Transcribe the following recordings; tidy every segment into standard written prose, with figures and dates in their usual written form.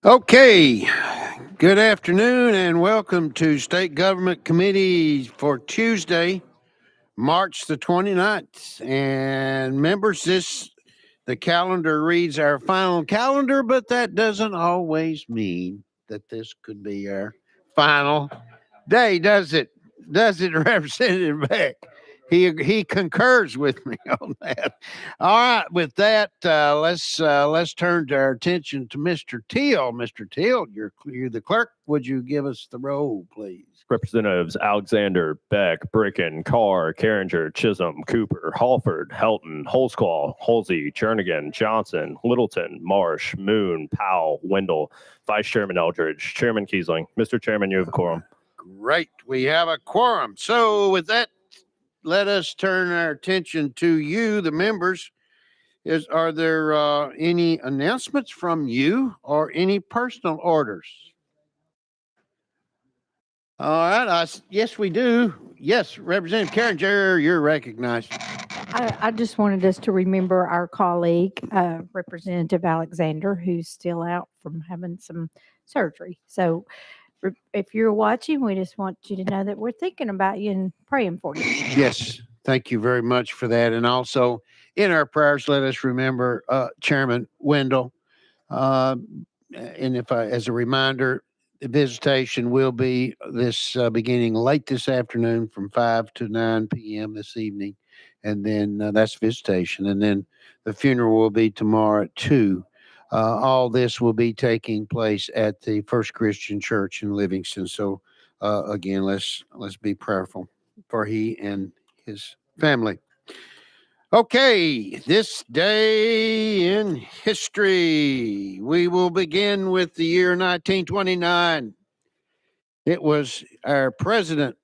Okay, good afternoon and welcome to State Government Committee for Tuesday, March the 29th. And members, the calendar reads our final calendar, but that doesn't always mean that this could be our final day, does it? Does it, Representative Beck? He concurs with me on that. All right, with that, let's turn to our attention to Mr. Teal. Mr. Teal, you're the clerk. Would you give us the roll, please? Representatives Alexander, Beck, Bricken, Carr, Carringer, Chisholm, Cooper, Halford, Helton, Holsclaw, Halsey, Jernigan, Johnson, Littleton, Marsh, Moon, Powell, Wendell, Vice Chairman Eldridge, Chairman Kiesling. Mr. Chairman, you have a quorum. Great. We have a quorum. So with that, let us turn our attention to you, the members. Are there any announcements from you or any personal orders? All right. Yes, we do. Yes, Representative Carringer, you're recognized. I just wanted us to remember our colleague, Representative Alexander, who's still out from having some surgery. So if you're watching, we just want you to know that we're thinking about you and praying for you. Yes, thank you very much for that. And also in our prayers, let us remember Chairman Wendell. And as a reminder, the visitation will be beginning late this afternoon from 5 to 9 p.m. this evening. And then that's visitation. And then the funeral will be tomorrow at 2. All this will be taking place at the First Christian Church in Livingston. So again, let's be prayerful for he and his family. Okay, this day in history, we will begin with the year 1929. It was our president,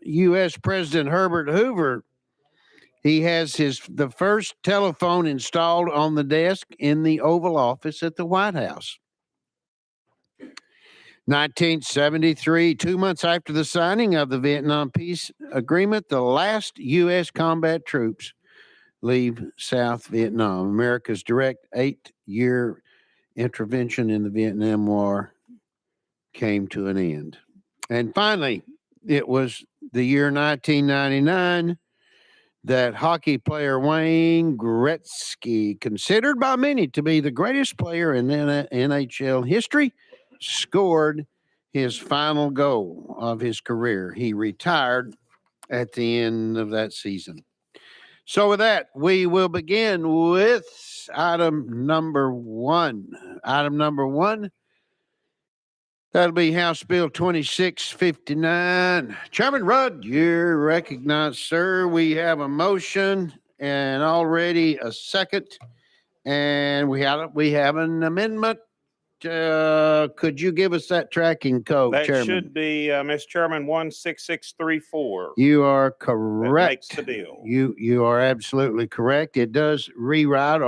U.S. President Herbert Hoover. He has the first telephone installed on the desk in the Oval Office at the White House. 1973, 2 months after the signing of the Vietnam Peace Agreement, the last U.S. combat troops leave South Vietnam. America's direct 8-year intervention in the Vietnam War came to an end. And finally, it was the year 1999 that hockey player Wayne Gretzky, considered by many to be the greatest player in NHL history, scored his final goal of his career. He retired at the end of that season. So with that, we will begin with item number 1. Item number 1, that'll be House Bill 2659. Chairman Rudd, you're recognized, sir. We have a motion and already a second, and we have an amendment. Could you give us that tracking code, That Chairman? should be, Mr. Chairman, 16634. You are That correct. makes the bill. You are absolutely correct. It does rewrite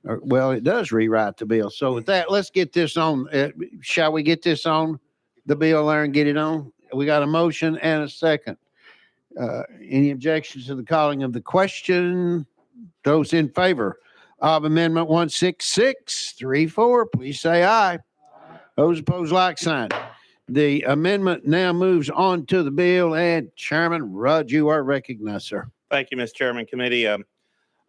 it does rewrite the bill. So with that, let's get this on. Shall we get this on the bill there and get it on? We got a motion and a second. Any objections to the calling of the question? Those in favor of Amendment 16634, please say aye. Those opposed, like sign. The amendment now moves on to the bill, and Chairman Rudd, you are recognized, sir. Thank you, Mr. Chairman Committee.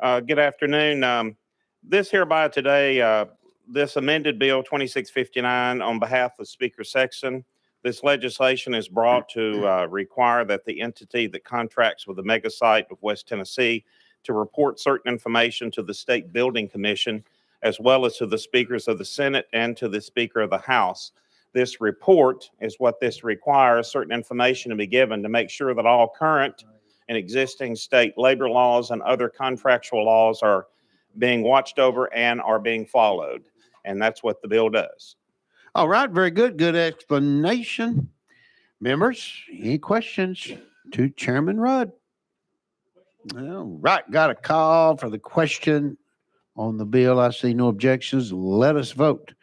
Good afternoon. This hereby today, this amended bill 2659 on behalf of Speaker Sexton. This legislation is brought to require that the entity that contracts with the mega site of West Tennessee to report certain information to the State Building Commission, as well as to the speakers of the Senate and to the Speaker of the House. This report is what this requires, certain information to be given to make sure that all current and existing state labor laws and other contractual laws are being watched over and are being followed. And that's what the bill does. All right, very good. Good explanation. Members, any questions to Chairman Rudd? All right, got a call for the question on the bill. I see no objections. Let us vote.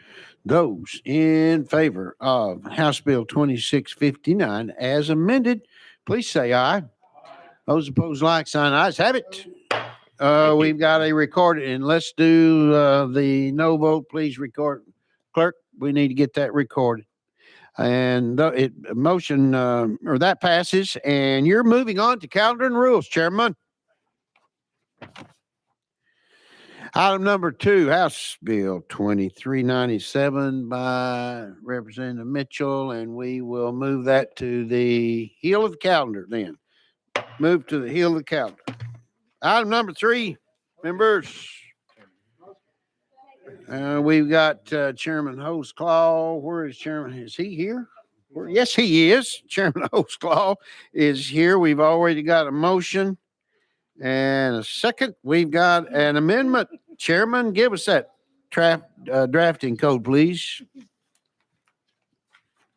Those in favor of House Bill 2659 as amended, please say aye. Those opposed, like sign. Ayes have it. you. We've got a recording, and let's do the no vote. Please record, clerk. We need to get that recorded. And motion or that passes, and you're moving on to calendar and rules, Chairman. Item number 2, House Bill 2397 by Representative Mitchell, and we will move that to the heel of the calendar then. Move to the heel of the calendar. Item number 3, members. We've got Chairman Holtzclaw. Where is Chairman? Is he here? Yes, he is. Chairman Holtzclaw is here. We've already got a motion and a second. We've got an amendment. Chairman, give us that drafting code, please.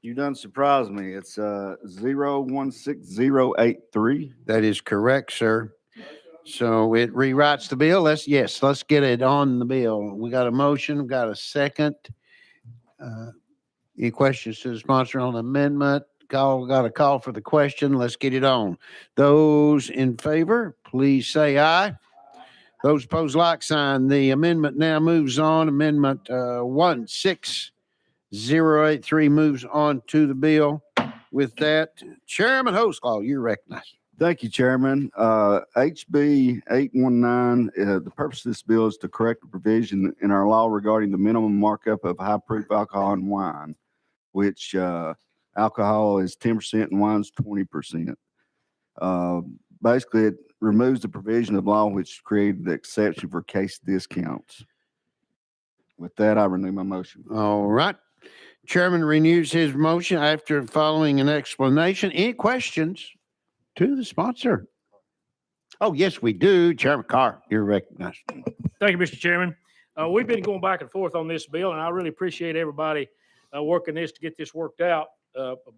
You done surprised me. It's 016083. That is correct, sir. So it rewrites the bill. Let's get it on the bill. We got a motion, we got a second. Any questions to the sponsor on the amendment? Got a call for the question. Let's get it on. Those in favor, please say aye. Those opposed, like sign. The amendment now moves on. Amendment 16083 moves on to the bill. With that, Chairman Holtzclaw, you're recognized. Thank you, Chairman. HB 819, the purpose of this bill is to correct a provision in our law regarding the minimum markup of high proof alcohol in wine, which alcohol is 10% and wine is 20%. Basically, it removes the provision of law which created the exception for case discounts. With that, I renew my motion. All right. Chairman renews his motion after following an explanation. Any questions to the sponsor? Oh, yes, we do. Chairman Carr, you're recognized. Thank you, Mr. Chairman. We've been going back and forth on this bill, and I really appreciate everybody working this to get this worked out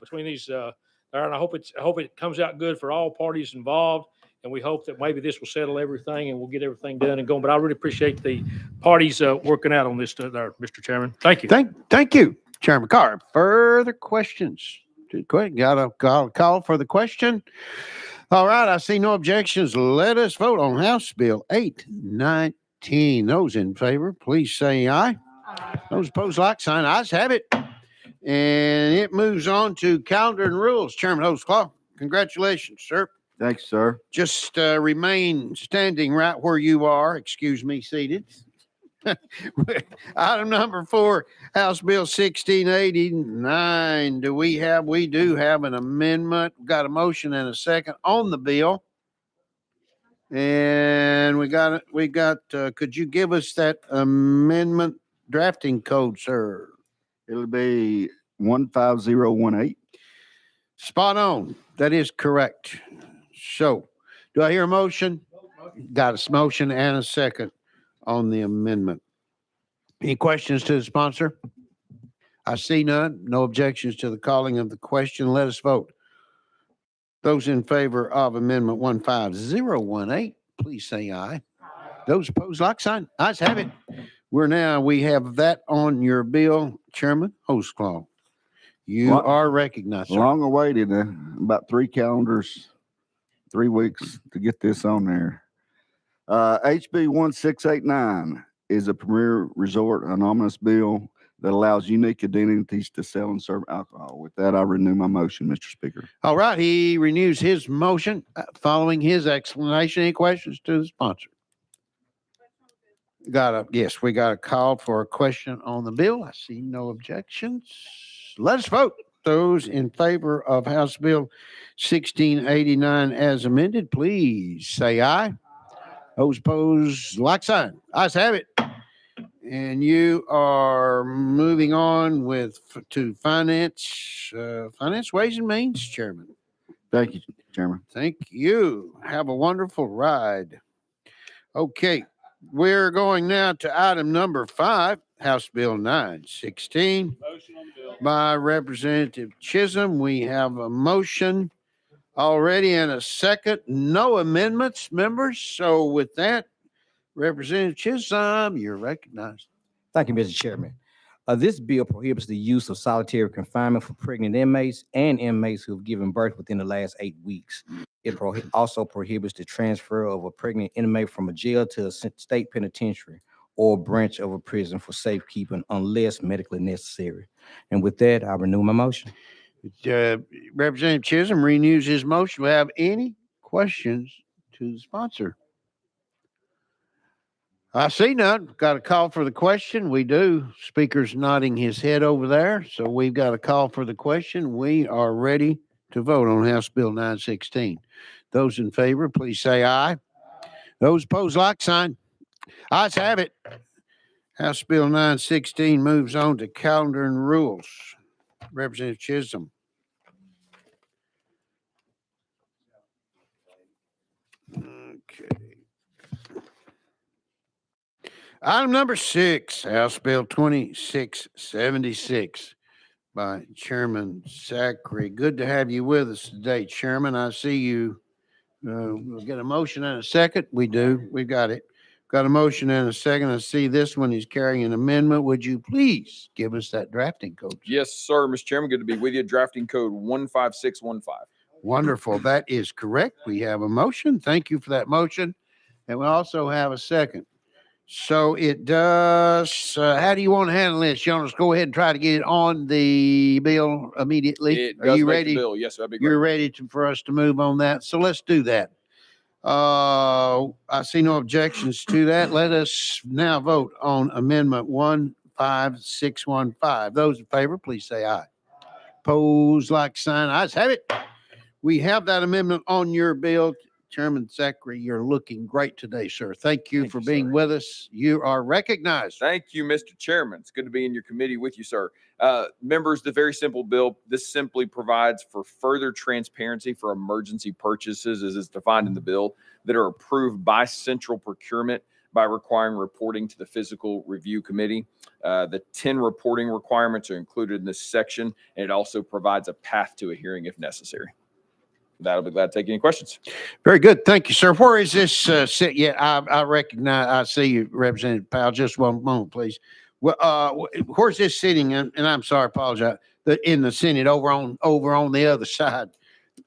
between these. And I hope it comes out good for all parties involved, and we hope that maybe this will settle everything and we'll get everything done and going. But I really appreciate the parties working out on this, Mr. Chairman. Thank you. Thank you, Chairman Carr. Further questions? Quick, got a call for the question. All right, I see no objections. Let us vote on House Bill 819. Those in favor, please say aye. Aye. Those opposed, like sign. Ayes have it. And it moves on to calendar and rules. Chairman Holtzclaw, congratulations, sir. Thanks, sir. Just remain standing right where you are. Excuse me, seated. Item number 4, House Bill 1689. We do have an amendment. We've got a motion and a second on the bill. And we got, could you give us that amendment drafting code, sir? It'll be 15018. Spot on. That is correct. So, do I hear a motion? Got a motion and a second on the amendment. Any questions to the sponsor? I see none. No objections to the calling of the question. Let us vote. Those in favor of Amendment 15018, please say aye. Those opposed, like sign. Ayes have it. We have that on your bill, Chairman Holtzclaw. You are recognized, sir. Long awaited, about 3 calendars, 3 weeks to get this on there. HB 1689 is a premier resort anonymous bill that allows unique identities to sell and serve alcohol. With that, I renew my motion, Mr. Speaker. All right. He renews his motion following his explanation. Any questions to the sponsor? We got a call for a question on the bill. I see no objections. Let us vote. Those in favor of House Bill 1689 as amended, please say aye. Those opposed, like sign. Ayes have it. And you are moving on to finance, Ways and Means, Chairman. Thank you, Chairman. Thank you. Have a wonderful ride. Okay. We're going now to item number 5, House Bill 916 by Representative Chisholm. We have a motion already and a second. No amendments, members. So with that, Representative Chisholm, you're recognized. Thank you, Mr. Chairman. This bill prohibits the use of solitary confinement for pregnant inmates and inmates who have given birth within the last 8 weeks. It also prohibits the transfer of a pregnant inmate from a jail to a state penitentiary or branch of a prison for safekeeping unless medically necessary. And with that, I renew my motion. Representative Chisholm renews his motion. Do we have any questions to the sponsor? I see none. Got a call for the question. We do. Speaker's nodding his head over there. So we've got a call for the question. We are ready to vote on House Bill 916. Those in favor, please say aye. Those opposed, like sign. Ayes have it. House Bill 916 moves on to calendar and rules. Representative Chisholm. Okay. Item number 6, House Bill 2676 by Chairman Zachary. Good to have you with us today, Chairman. I see you. We'll get a motion and a second. We do. We got it. Got a motion and a second. I see this one is carrying an amendment. Would you please give us that drafting code? Yes, sir, Mr. Chairman. Good to be with you. Drafting code 15615. Wonderful. That is correct. We have a motion. Thank you for that motion. And we also have a second. So it does. How do you want to handle this? You want us to go ahead and try to get it on the bill immediately? It Are does you make ready? the bill. Yes, that'd be great. You're ready for us to move on that. So let's do that. I see no objections to that. Let us now vote on Amendment 15615. Those in favor, please say aye. Opposed, like sign. Ayes have it. We have that amendment on your bill. Chairman Zachary, you're looking great today, sir. Thank you for being with us. You are recognized. Thank you, Mr. Chairman. It's good to be in your committee with you, sir. Members, the very simple bill, this simply provides for further transparency for emergency purchases as is defined in the bill that are approved by central procurement by requiring reporting to the Physical Review Committee. The 10 reporting requirements are included in this section, and it also provides a path to a hearing if necessary. That'll be glad to take any questions. Very good. Thank you, sir. Where is this sit? Yeah, I recognize. I see you, Representative Powell. Just one moment, please. Well, where's this sitting? And I'm sorry, apologize. In the Senate over on the other side,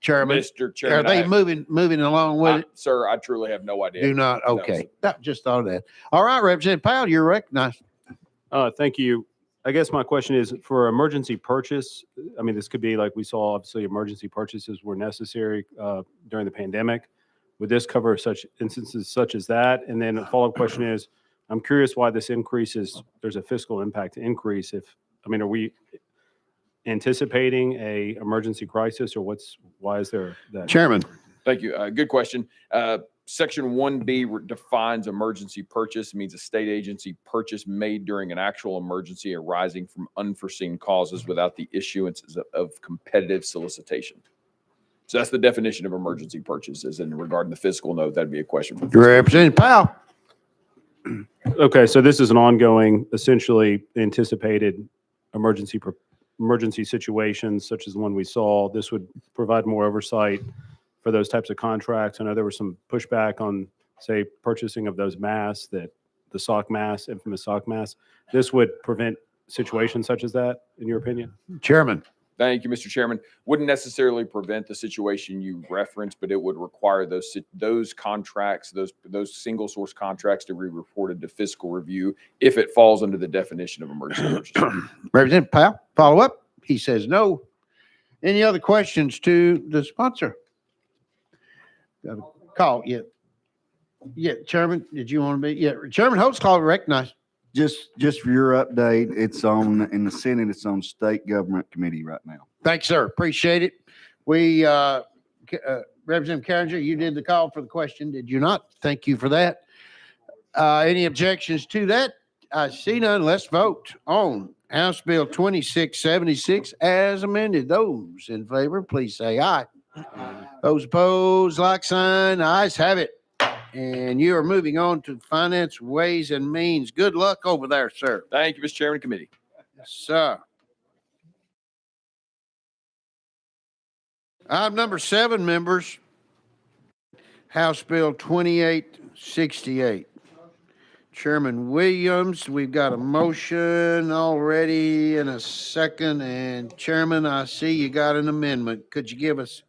Chairman. Mr. Chairman, Are they moving along with it? Sir, I truly have no idea. Do not. No, Okay. sir. Just thought of that. All right, Representative Powell, you're recognized. Thank you. I guess my question is for emergency purchase. I mean, this could be like we saw, obviously, emergency purchases were necessary during the pandemic. Would this cover such instances such as that? And then a follow-up question is, I'm curious why this there's a fiscal impact increase. Are we anticipating a emergency crisis or why is there that? Chairman. Thank you. Good question. Section 1B defines emergency purchase. It means a state agency purchase made during an actual emergency arising from unforeseen causes without the issuance of competitive solicitation. So that's the definition of emergency purchases. And regarding the fiscal note, that'd be a question for Representative Powell. Okay, so this is an ongoing, essentially anticipated emergency situations such as the one we saw. This would provide more oversight for those types of contracts. I know there was some pushback on, say, purchasing of those masks, the sock masks, infamous sock masks. This would prevent situations such as that, in your opinion? Chairman. Thank you, Mr. Chairman. Wouldn't necessarily prevent the situation you referenced, but it would require those contracts, those single source contracts to be reported to fiscal review if it falls under the definition of emergency purchase. Representative Powell, follow up. He says no. Any other questions to the sponsor? Got a call. Yeah, Chairman, did you want to be? Yeah, Chairman Holt's call recognized. Just for your update, it's in the Senate, it's on State Government Committee right now. Thanks, sir. Appreciate it. We, Representative Carringer, you did the call for the question, did you not? Thank you for that. Any objections to that? I see none. Let's vote on House Bill 2676 as amended. Those in favor, please say aye. Those opposed, like sign. Ayes have it. And you are moving on to Finance, Ways, and Means. Good luck over there, sir. Thank you, Mr. Chairman Committee. Yes, sir. Item number 7, members. House Bill 2868. Chairman Williams, we've got a motion already in a second. And Chairman, I see you got an amendment. Could you give us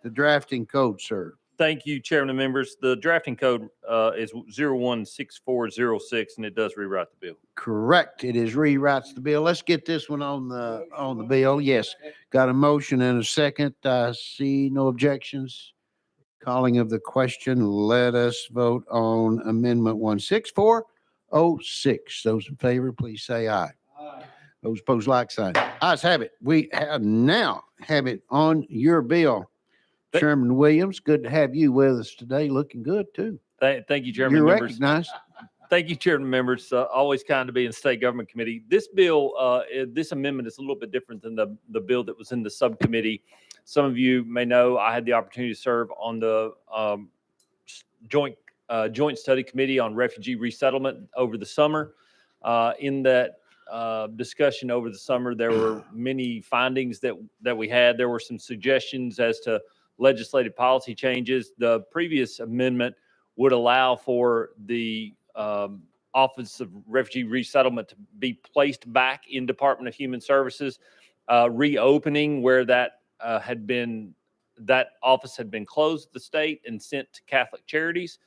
the drafting code, sir. Thank you, Chairman and members. The drafting code is 016406, and it does rewrite the bill. Correct. It is rewrites the bill. Let's get this one on the bill. Yes. Got a motion and a second. I see no objections. Calling of the question. Let us vote on Amendment 16406. Those in favor, please say aye. Those opposed, like sign. Ayes have it. We now have it on your bill. Th- Chairman Williams, good to have you with us today. Looking good too. Thank you, Chairman You're and members. recognized. Thank you, Chairman members. Always kind to be in State Government Committee. This bill, this amendment is a little bit different than the bill that was in the subcommittee. Some of you may know I had the opportunity to serve on the joint study committee on refugee resettlement over the summer. In that discussion over the summer, there were many findings that we had. There were some suggestions as to legislative policy changes. The previous amendment would allow for the Office of Refugee Resettlement to be placed back in Department of Human Services, reopening where that office had been closed at the state and sent to Catholic Charities.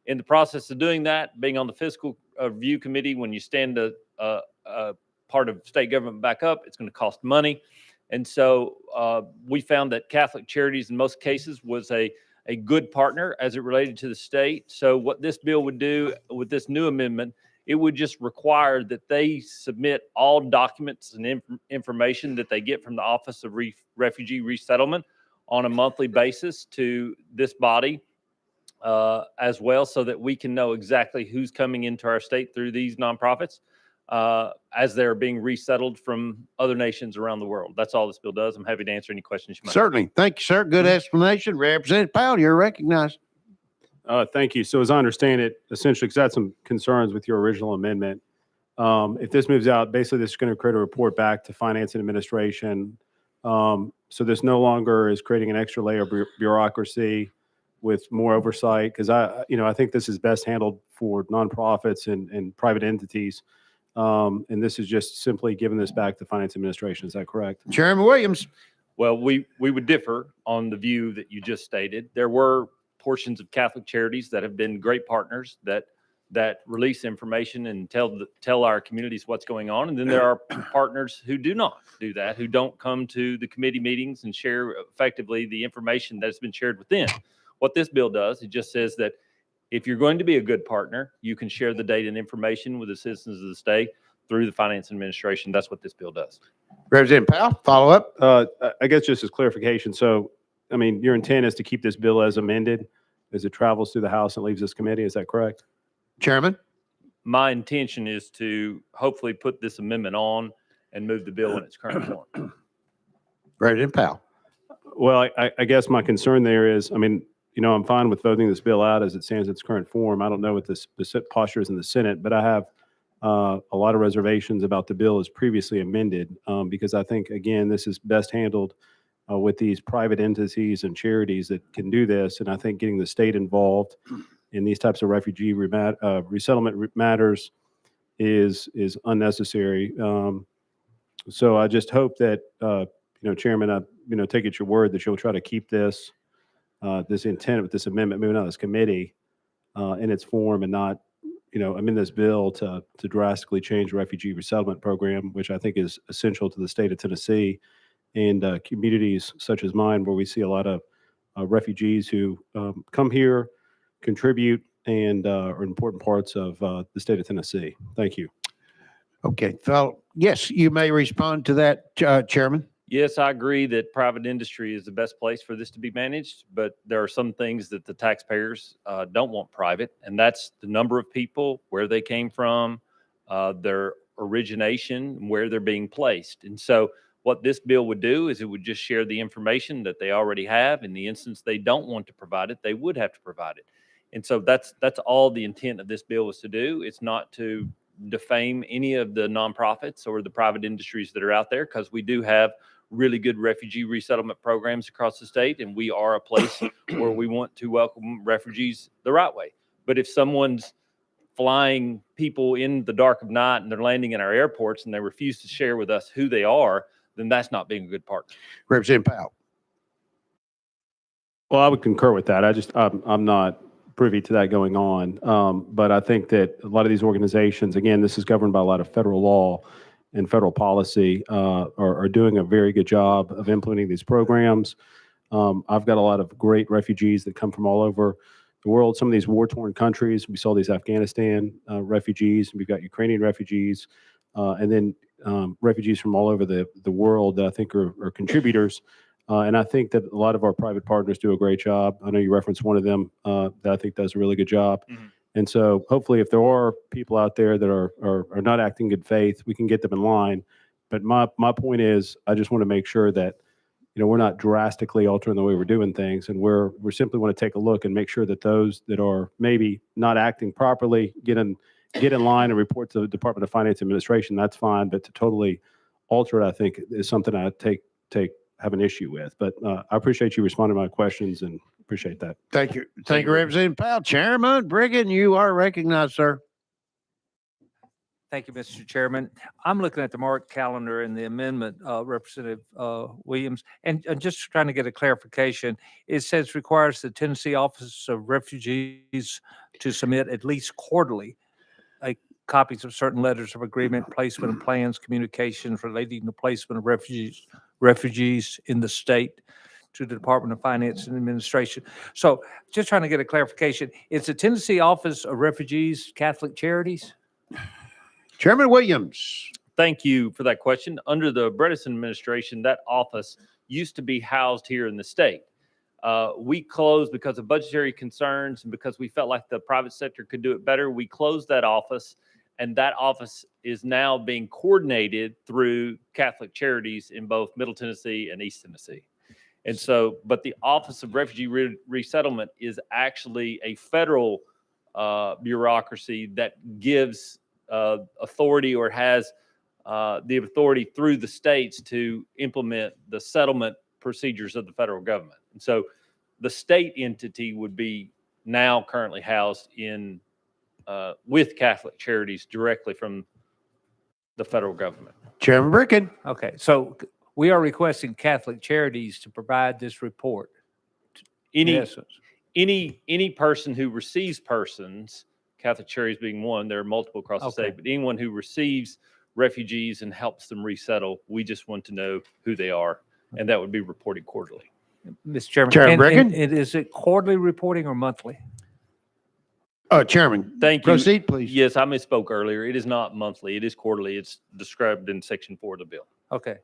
In the process of doing that, being on the fiscal review committee, when you stand a part of state government back up, it's going to cost money. And so we found that Catholic Charities in most cases was a good partner as it related to the state. So what this bill would do with this new amendment, it would just require that they submit all documents and information that they get from the Office of Refugee Resettlement on a monthly basis to this body as well, so that we can know exactly who's coming into our state through these nonprofits as they're being resettled from other nations around the world. That's all this bill does. I'm happy to answer any questions you might have. Certainly. Thank you, sir. Good explanation. Representative Powell, you're recognized. Thank you. So as I understand it, essentially, because I had some concerns with your original amendment. If this moves out, basically this is going to create a report back to Finance and Administration. So this no longer is creating an extra layer of bureaucracy with more oversight, because I think this is best handled for nonprofits and private entities. And this is just simply giving this back to Finance Administration. Is that correct? Chairman Williams. Well, we would differ on the view that you just stated. There were portions of Catholic Charities that have been great partners that release information and tell our communities what's going on. And then there are partners who do not do that, who don't come to the committee meetings and share effectively the information that's been shared with them. What this bill does, it just says that if you're going to be a good partner, you can share the data and information with the citizens of the state through the Finance Administration. That's what this bill does. Representative Powell, follow up. I guess just as clarification. So, I mean, your intent is to keep this bill as amended as it travels through the House and leaves this committee. Is that correct? Chairman. My intention is to hopefully put this amendment on and move the bill in its current form. Representative Powell. Well, I guess my concern there is, I mean, I'm fine with voting this bill out as it stands in its current form. I don't know what the posture is in the Senate, but I have a lot of reservations about the bill as previously amended, because I think, again, this is best handled with these private entities and charities that can do this. And I think getting the state involved in these types of refugee resettlement matters is unnecessary. So I just hope that, Chairman, I take it your word that you'll try to keep this intent with this amendment moving out of this committee in its form, and not, amend this bill to drastically change the refugee resettlement program, which I think is essential to the state of Tennessee and communities such as mine, where we see a lot of refugees who come here, contribute, and are important parts of the state of Tennessee. Thank you. Okay. Yes, you may respond to that, Chairman. Yes, I agree that private industry is the best place for this to be managed, but there are some things that the taxpayers don't want private, and that's the number of people, where they came from, their origination, where they're being placed. And so what this bill would do is it would just share the information that they already have. In the instance they don't want to provide it, they would have to provide it. And so that's all the intent of this bill is to do. It's not to defame any of the nonprofits or the private industries that are out there, because we do have really good refugee resettlement programs across the state, and we are a place where we want to welcome refugees the right way. But if someone's flying people in the dark of night and they're landing in our airports and they refuse to share with us who they are, then that's not being a good partner. Representative Powell. Well, I would concur with that. I'm not privy to that going on. But I think that a lot of these organizations, again, this is governed by a lot of federal law and federal policy, are doing a very good job of implementing these programs. I've got a lot of great refugees that come from all over the world. Some of these war-torn countries. We saw these Afghanistan refugees. We've got Ukrainian refugees, and then refugees from all over the world that I think are contributors. And I think that a lot of our private partners do a great job. I know you referenced one of them that I think does a really good job. Mhm. And so hopefully if there are people out there that are not acting in good faith, we can get them in line. But my point is, I just want to make sure that, we're not drastically altering the way we're doing things. And we're simply want to take a look and make sure that those that are maybe not acting properly get in line and report to the Department of Finance Administration. That's fine. But to totally alter it, I think is something I have an issue with. But I appreciate you responding to my questions and appreciate that. Thank you. Thank you, Representative Powell. Chairman Brigham, you are recognized, sir. Thank you, Mr. Chairman. I'm looking at the marked calendar and the amendment, Representative Williams, and just trying to get a clarification. It says requires the Tennessee Office of Refugees to submit at least quarterly copies of certain letters of agreement, placement of plans, communications relating to placement of refugees in the state to the Department of Finance and Administration. So just trying to get a clarification. It's the Tennessee Office of Refugees Catholic Charities? Chairman Williams. Thank you for that question. Under the Bredesen administration, that office used to be housed here in the state. We closed because of budgetary concerns and because we felt like the private sector could do it better. We closed that office, and that office is now being coordinated through Catholic Charities in both Middle Tennessee and East Tennessee. And so, but the Office of Refugee Resettlement is actually a federal bureaucracy that gives authority or has the authority through the states to implement the settlement procedures of the federal government. And so the state entity would be now currently housed in with Catholic Charities directly from the federal government. Chairman Brigham. Okay, so we are requesting Catholic Charities to provide this report. Any person who receives persons, Catholic Charities being one, there are multiple across the state, but anyone who receives refugees and helps them resettle, we just want to know who they are, and that would be reported quarterly. Mr. Chairman, Chairman Brigham? is it quarterly reporting or monthly? Chairman, Thank you. proceed, please. Yes, I misspoke earlier. It is not monthly. It is quarterly. It's described in Section 4 of the bill. Okay.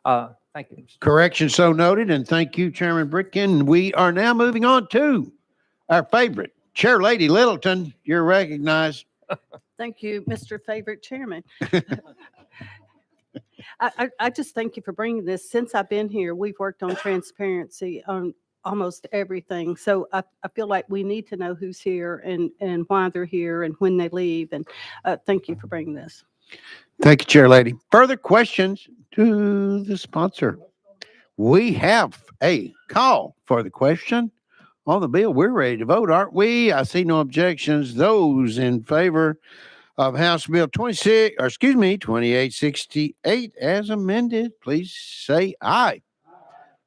Thank you. Mr. Correction so noted, and thank you, Chairman Brigham. We are now moving on to our favorite, Chair Lady Littleton. You're recognized. Thank you, Mr. Favorite Chairman. I just thank you for bringing this. Since I've been here, we've worked on transparency on almost everything. So I feel like we need to know who's here and why they're here and when they leave. And thank you for bringing this. Thank you, Chair Lady. Further questions to the sponsor? We have a call for the question on the bill. We're ready to vote, aren't we? I see no objections. Those in favor of House Bill 2868 as amended, please say aye.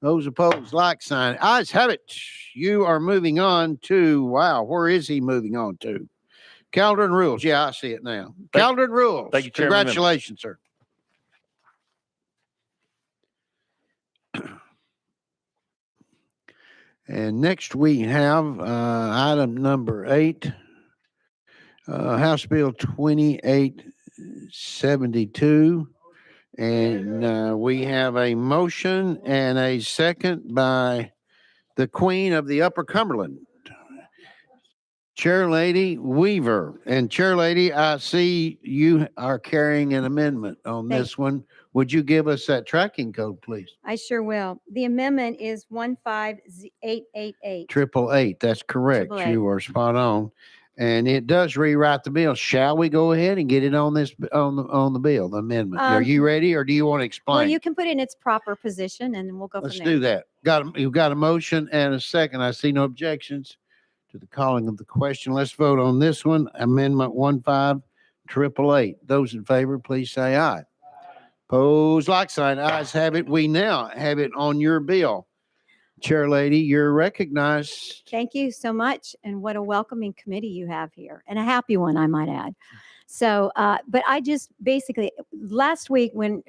Those opposed, like sign. Ayes have it. You are moving on to, wow, where is he moving on to? Calendar and rules. Yeah, I see it now. Calendar and rules. Thank you, Chairman. Congratulations, sir. And next we have item number 8, House Bill 2872. And we have a motion and a second by the Queen of the Upper Cumberland, Chair Lady Weaver. And Chair Lady, I see you are carrying an amendment on this one. Would you give us that tracking code, please? I sure will. The amendment is 15888. 888. That's correct. 888. You are spot on. And it does rewrite the bill. Shall we go ahead and get it on this on the bill, the amendment? Are you ready, or do you want to explain? Well, you can put it in its proper position, and then we'll go Let's from there. do that. You've got a motion and a second. I see no objections to the calling of the question. Let's vote on this one. Amendment 15888. Those in favor, please say aye. Pose like sign. Ayes have it. We now have it on your bill. Chair Lady, you're recognized. Thank you so much. And what a welcoming committee you have here, and a happy one, I might add. So, but I just basically, last week when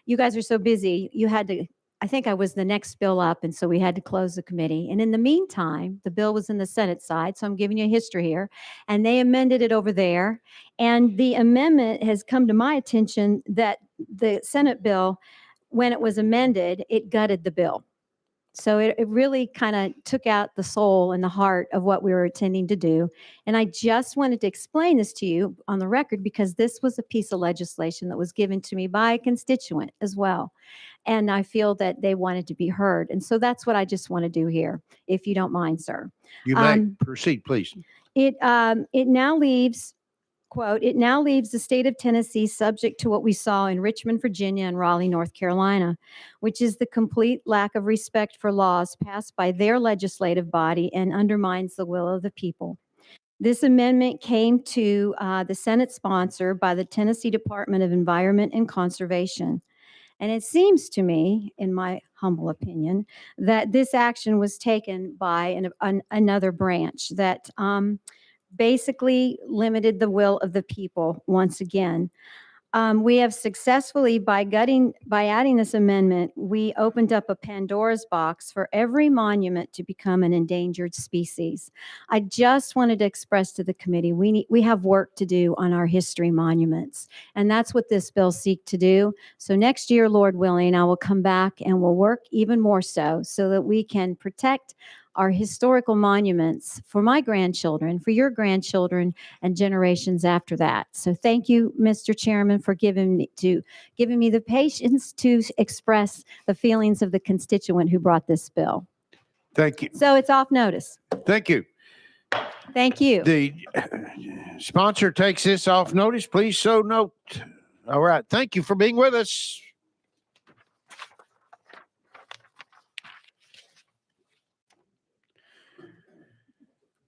you guys are so busy, you had to, I think I was the next bill up, and so we had to close the committee. And in the meantime, the bill was in the Senate side, so I'm giving you a history here, and they amended it over there. And the amendment has come to my attention that the Senate bill, when it was amended, it gutted the bill. So it really kind of took out the soul and the heart of what we were intending to do. And I just wanted to explain this to you on the record because this was a piece of legislation that was given to me by a constituent as well. And I feel that they wanted to be heard. And so that's what I just want to do here, if you don't mind, sir. You may proceed, please. It now leaves, quote, it now leaves the state of Tennessee subject to what we saw in Richmond, Virginia, and Raleigh, North Carolina, which is the complete lack of respect for laws passed by their legislative body and undermines the will of the people. This amendment came to the Senate sponsor by the Tennessee Department of Environment and Conservation. And it seems to me, in my humble opinion, that this action was taken by another branch that basically limited the will of the people once again. We have successfully, by adding this amendment, we opened up a Pandora's box for every monument to become an endangered species. I just wanted to express to the committee, we have work to do on our history monuments, and that's what this bill seeks to do. So next year, Lord willing, I will come back and we'll work even more so that we can protect our historical monuments for my grandchildren, for your grandchildren, and generations after that. So thank you, Mr. Chairman, for giving me the patience to express the feelings of the constituent who brought this bill. Thank you. So it's off notice. Thank you. Thank you. The sponsor takes this off notice. Please so note. All right. Thank you for being with us.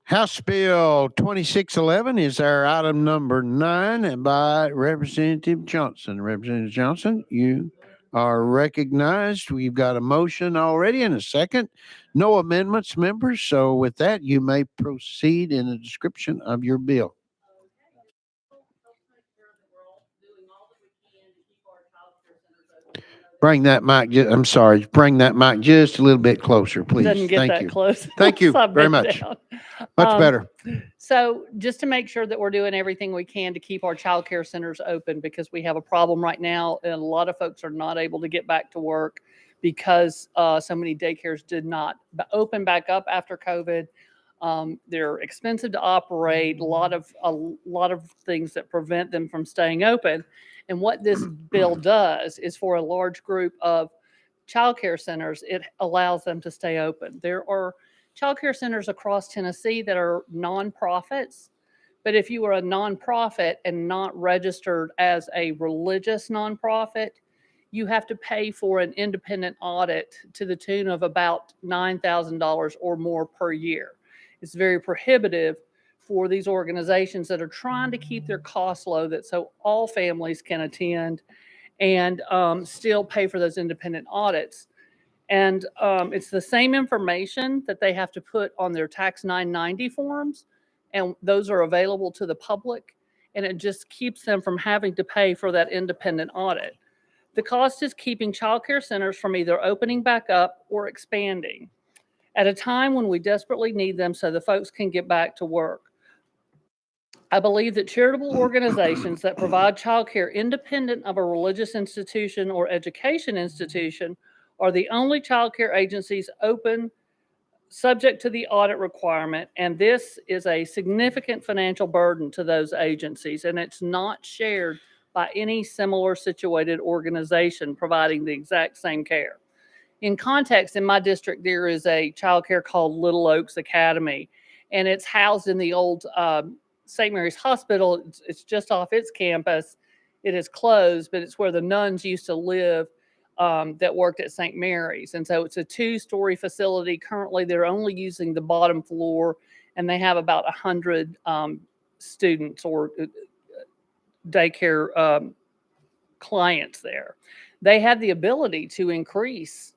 House Bill 2611 is our item number 9, and by Representative Johnson. Representative Johnson, you are recognized. We've got a motion already and a second. No amendments, members. So with that, you may proceed in the description of your bill. Bring that mic, I'm sorry, bring that mic just a little bit closer, please. Doesn't get Thank that you. close. Thank you So I very bent much. down. Much better. So just to make sure that we're doing everything we can to keep our child care centers open, because we have a problem right now and a lot of folks are not able to get back to work because so many daycares did not open back up after COVID. They're expensive to operate, a lot of things that prevent them from staying open. And what this bill does is, for a large group of child care centers, it allows them to stay open. There are child care centers across Tennessee that are nonprofits, but if you are a nonprofit and not registered as a religious nonprofit, you have to pay for an independent audit to the tune of about $9,000 or more per year. It's very prohibitive for these organizations that are trying to keep their costs low, that so all families can attend and still pay for those independent audits. And it's the same information that they have to put on their Tax 990 forms, and those are available to the public, and it just keeps them from having to pay for that independent audit. The cost is keeping child care centers from either opening back up or expanding at a time when we desperately need them so the folks can get back to work. I believe that charitable organizations that provide childcare independent of a religious institution or education institution are the only childcare agencies open subject to the audit requirement, and this is a significant financial burden to those agencies, and it's not shared by any similar situated organization providing the exact same care. In context, in my district, there is a childcare called Little Oaks Academy, and it's housed in the old St. Mary's Hospital. It's just off its campus. It is closed, but it's where the nuns used to live that worked at St. Mary's. And so it's a 2-story facility. Currently, they're only using the bottom floor, and they have about 100 students or daycare clients there. They had the ability to increase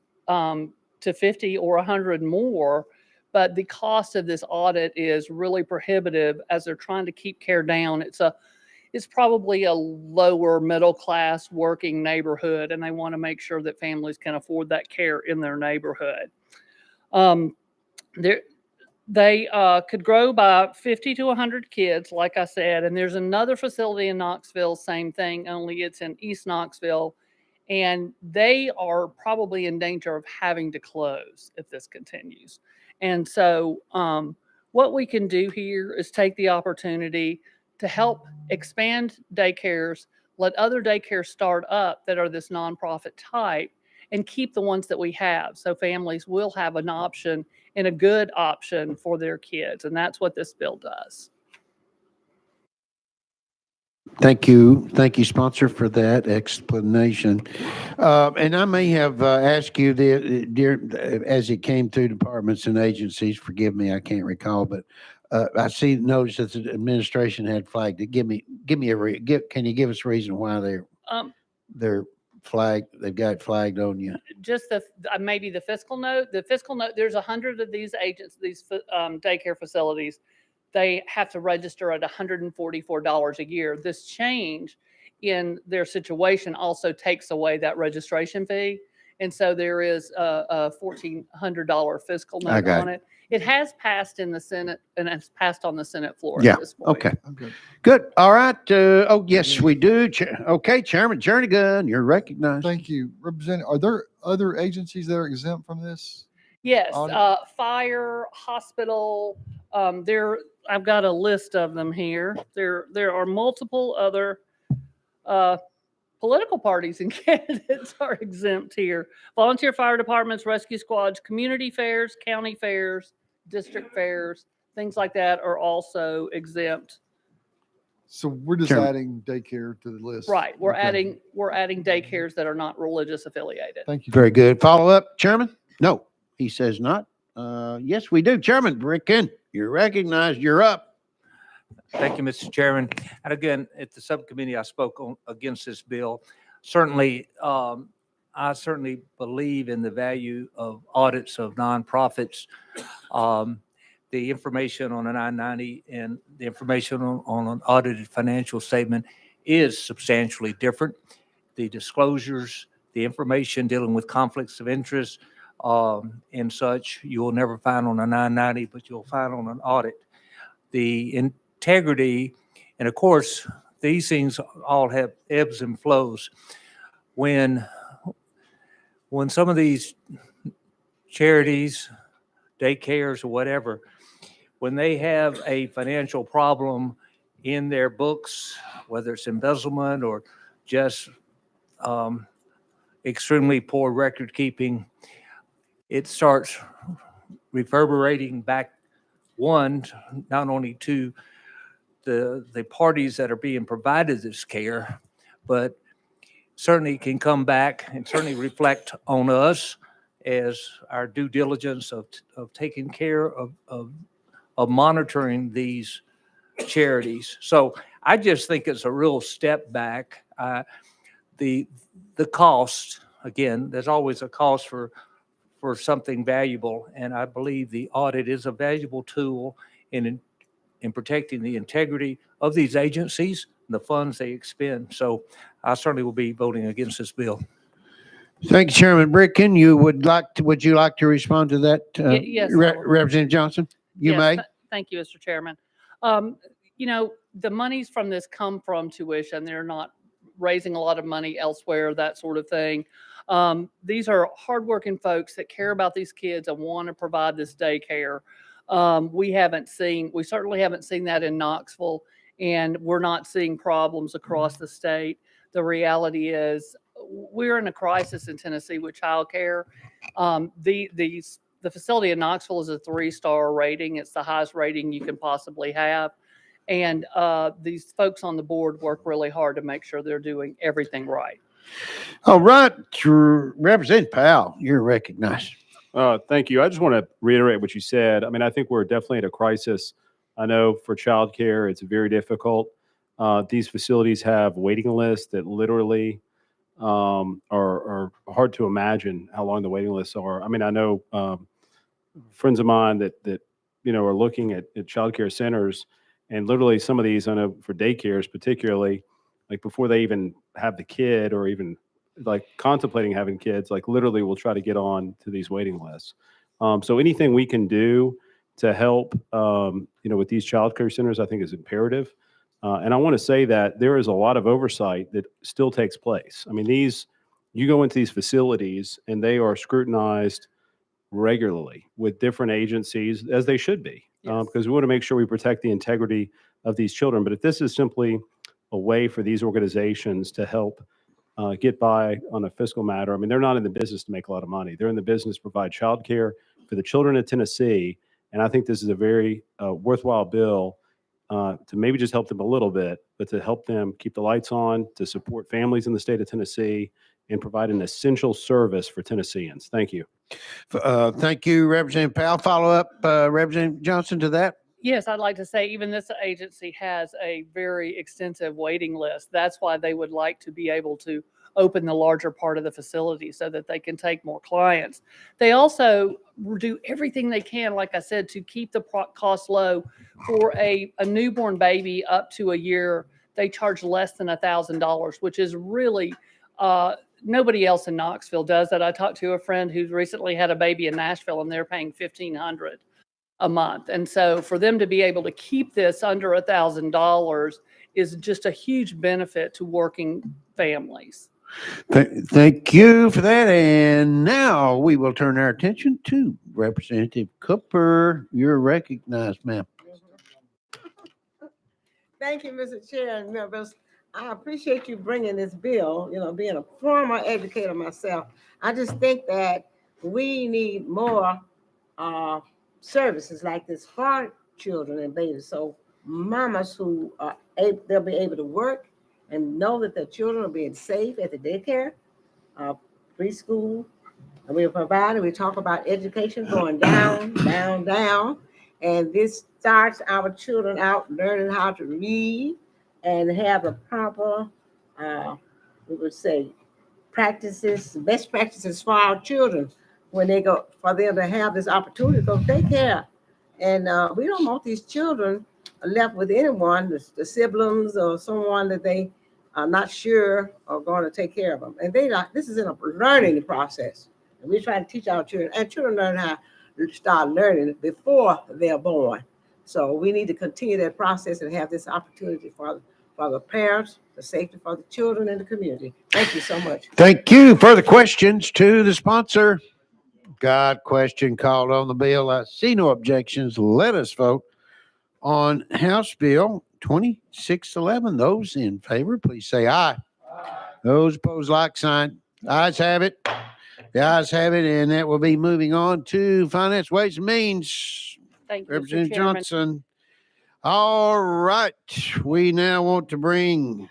to 50 or 100 more, but the cost of this audit is really prohibitive as they're trying to keep care down. It's probably a lower middle class working neighborhood, and they want to make sure that families can afford that care in their neighborhood. They could grow by 50 to 100 kids, like I said, and there's another facility in Knoxville, same thing, only it's in East Knoxville, and they are probably in danger of having to close if this continues. And so what we can do here is take the opportunity to help expand daycares, let other daycares start up that are this nonprofit type, and keep the ones that we have. So families will have an option and a good option for their kids. And that's what this bill does. Thank you. Thank you, sponsor, for that explanation. And I may have asked you as it came through departments and agencies, forgive me, I can't recall, but notice that the administration had flagged it. Can you give us a reason why they're flagged? They've got it flagged on you. Just maybe the fiscal note. The fiscal note. There's 100 of these daycare facilities. They have to register at $144 a year. This change in their situation also takes away that registration fee, and so there is a $1,400 fiscal note on it. It has passed in the Senate and it's passed on the Senate floor at this point. Okay. Good. All right. Oh, yes, we do. Okay, Chairman Jernigan, you're recognized. Thank you. Representative, are there other agencies that are exempt from this? Yes, audit? fire, hospital. I've got a list of them here. There are multiple other political parties and candidates are exempt here. Volunteer fire departments, rescue squads, community fairs, county fairs, district fairs, things like that are also exempt. So we're just adding daycare to the list. Right. We're Okay. adding daycares that are not religious affiliated. Thank you. Very good. Follow up, Chairman? No, he says not. Yes, we do. Chairman Bricken, you're recognized. You're up. Thank you, Mr. Chairman. And again, at the subcommittee, I spoke against this bill. Certainly, I certainly believe in the value of audits of nonprofits. The information on a 990 and the information on an audited financial statement is substantially different. The disclosures, the information dealing with conflicts of interest and such, you will never find on a 990, but you'll find on an audit. The integrity, and of course, these things all have ebbs and flows. When some of these charities, daycares or whatever, when they have a financial problem in their books, whether it's embezzlement or just extremely poor record keeping, it starts reverberating back, not only to the parties that are being provided this care, but certainly can come back and certainly reflect on us as our due diligence of taking care of monitoring these charities. So I just think it's a real step back. The cost, again, there's always a cost for something valuable, and I believe the audit is a valuable tool in protecting the integrity of these agencies and the funds they expend. So I certainly will be voting against this bill. Thank you, Chairman Bricken. Would you like to respond to that? Yes, I would. Representative Johnson, you Yes, may. Thank you, Mr. Chairman. The monies from this come from tuition. They're not raising a lot of money elsewhere, that sort of thing. These are hardworking folks that care about these kids and want to provide this daycare. We certainly haven't seen that in Knoxville, and we're not seeing problems across the state. The reality is we're in a crisis in Tennessee with childcare. The facility in Knoxville is a 3-star rating. It's the highest rating you can possibly have. And these folks on the board work really hard to make sure they're doing everything right. All right, Representative Powell, you're recognized. Thank you. I just want to reiterate what you said. I mean, I think we're definitely at a crisis. I know for childcare, it's very difficult. These facilities have waiting lists that literally are hard to imagine how long the waiting lists are. I mean, I know friends of mine that are looking at childcare centers, and literally some of these, I know for daycares particularly, like before they even have the kid or even like contemplating having kids, like literally will try to get on to these waiting lists. So anything we can do to help, with these childcare centers, I think is imperative. And I want to say that there is a lot of oversight that still takes place. I mean, you go into these facilities and they are scrutinized regularly with different agencies, as they should be, Yes. because we want to make sure we protect the integrity of these children. But if this is simply a way for these organizations to help get by on a fiscal matter, I mean, they're not in the business to make a lot of money. They're in the business to provide childcare for the children of Tennessee. And I think this is a very worthwhile bill to maybe just help them a little bit, but to help them keep the lights on, to support families in the state of Tennessee, and provide an essential service for Tennesseans. Thank you. Thank you, Representative Powell. Follow up, Representative Johnson, to that. Yes, I'd like to say even this agency has a very extensive waiting list. That's why they would like to be able to open the larger part of the facility so that they can take more clients. They also do everything they can, like I said, to keep the cost low. For a newborn baby up to a year, they charge less than $1,000, which is really nobody else in Knoxville does that. I talked to a friend who's recently had a baby in Nashville, and they're paying $1,500 a month. And so for them to be able to keep this under $1,000 is just a huge benefit to working families. Thank you for that. And now we will turn our attention to Representative Cooper. You're recognized, ma'am. Thank you, Mr. Chair and members. I appreciate you bringing this bill. Being a former educator myself, I just think that we need more services like this for children and babies. So mamas who are they'll be able to work and know that their children are being safe at the daycare, preschool. And we talk about education going down, down, down. And this starts our children out learning how to read and have the proper, we would say, best practices for our children when they go, for them to have this opportunity to go take care. And we don't want these children left with anyone, the siblings or someone that they are not sure are going to take care of them. And this is in a learning process. And we try to teach our children, and children learn how to start learning before they're born. So we need to continue that process and have this opportunity for the parents, the safety for the children and the community. Thank you so much. Thank you. Further questions to the sponsor? God, question called on the bill. I see no objections. Let us vote on House Bill 2611. Those in favor, please say aye. Those opposed, like sign. Ayes have it. The ayes have it, and that will be moving on to Finance, Ways and Means. Thank you, Mr. Representative Chairman. Johnson. All right. We now want to bring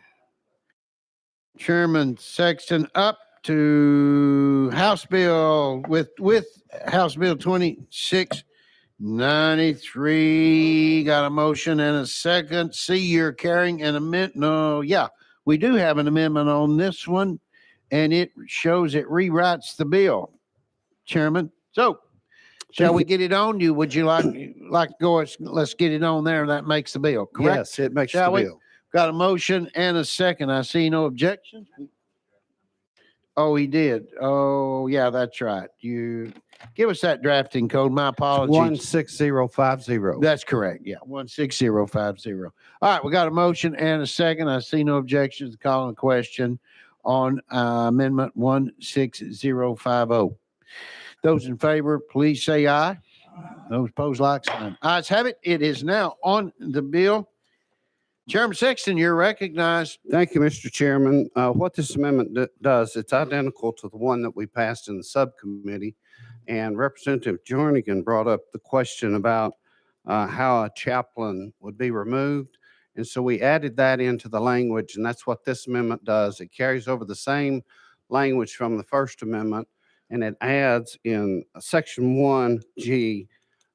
Chairman Sexton up to House Bill with House Bill 2693. Got a motion and a second. See, you're carrying an amendment. No, yeah, we do have an amendment on this one, and it shows it rewrites the bill, Chairman. So, shall we get it on? Would you like to go? Let's get it on there. That makes the bill, correct? Yes, it makes Shall the we? bill. Got a motion and a second. I see no objections. Oh, he did. Oh, yeah, that's right. You give us that drafting code. My apologies. 16050. That's correct. Yeah, 16050. All right, we got a motion and a second. I see no objections to calling the question on Amendment 16050. Those in favor, please say aye. Those opposed, like sign. Ayes have it. It is now on the bill. Chairman Sexton, you're recognized. Thank you, Mr. Chairman. What this amendment does, it's identical to the one that we passed in the subcommittee. And Representative Jernigan brought up the question about how a chaplain would be removed. And so we added that into the language, and that's what this amendment does. It carries over the same language from the First Amendment, and it adds in Section 1G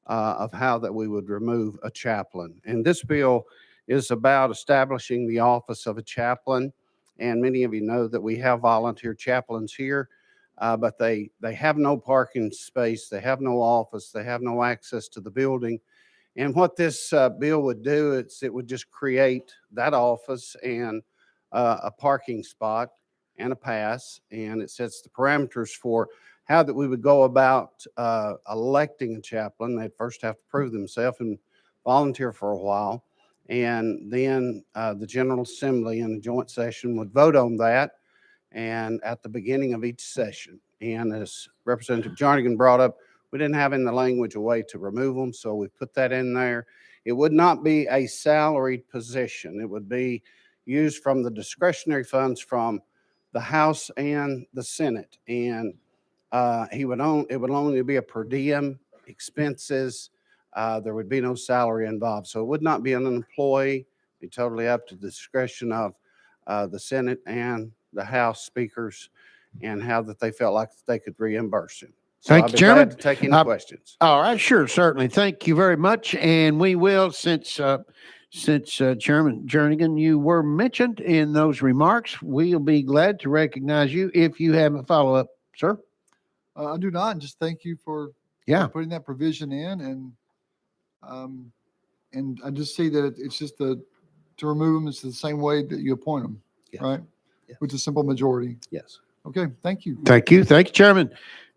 of how that we would remove a chaplain. And this bill is about establishing the office of a chaplain. And many of you know that we have volunteer chaplains here, but they have no parking space, they have no office, they have no access to the building. And what this bill would do is it would just create that office and a parking spot and a pass, and it sets the parameters for how that we would go about electing a chaplain. They'd first have to prove themselves and volunteer for a while, and then the General Assembly in the joint session would vote on that, and at the beginning of each session. And as Representative Jernigan brought up, we didn't have in the language a way to remove them, so we put that in there. It would not be a salaried position. It would be used from the discretionary funds from the House and the Senate. And it would only be a per diem expenses. There would be no salary involved. So it would not be an employee, be totally up to the discretion of the Senate and the House speakers and how that they felt like they could reimburse him. So Thank I'll you, be Chairman. glad to take any questions. All right, sure, certainly. Thank you very much. And we will, since Chairman Jernigan, you were mentioned in those remarks, we'll be glad to recognize you if you have a follow-up, sir. I do not. Just thank you for putting that provision in, and I just see that it's just to remove them. It's the same way that you appoint them, right? Yes. With a simple majority. Yes. Okay. Thank you. Thank you, Chairman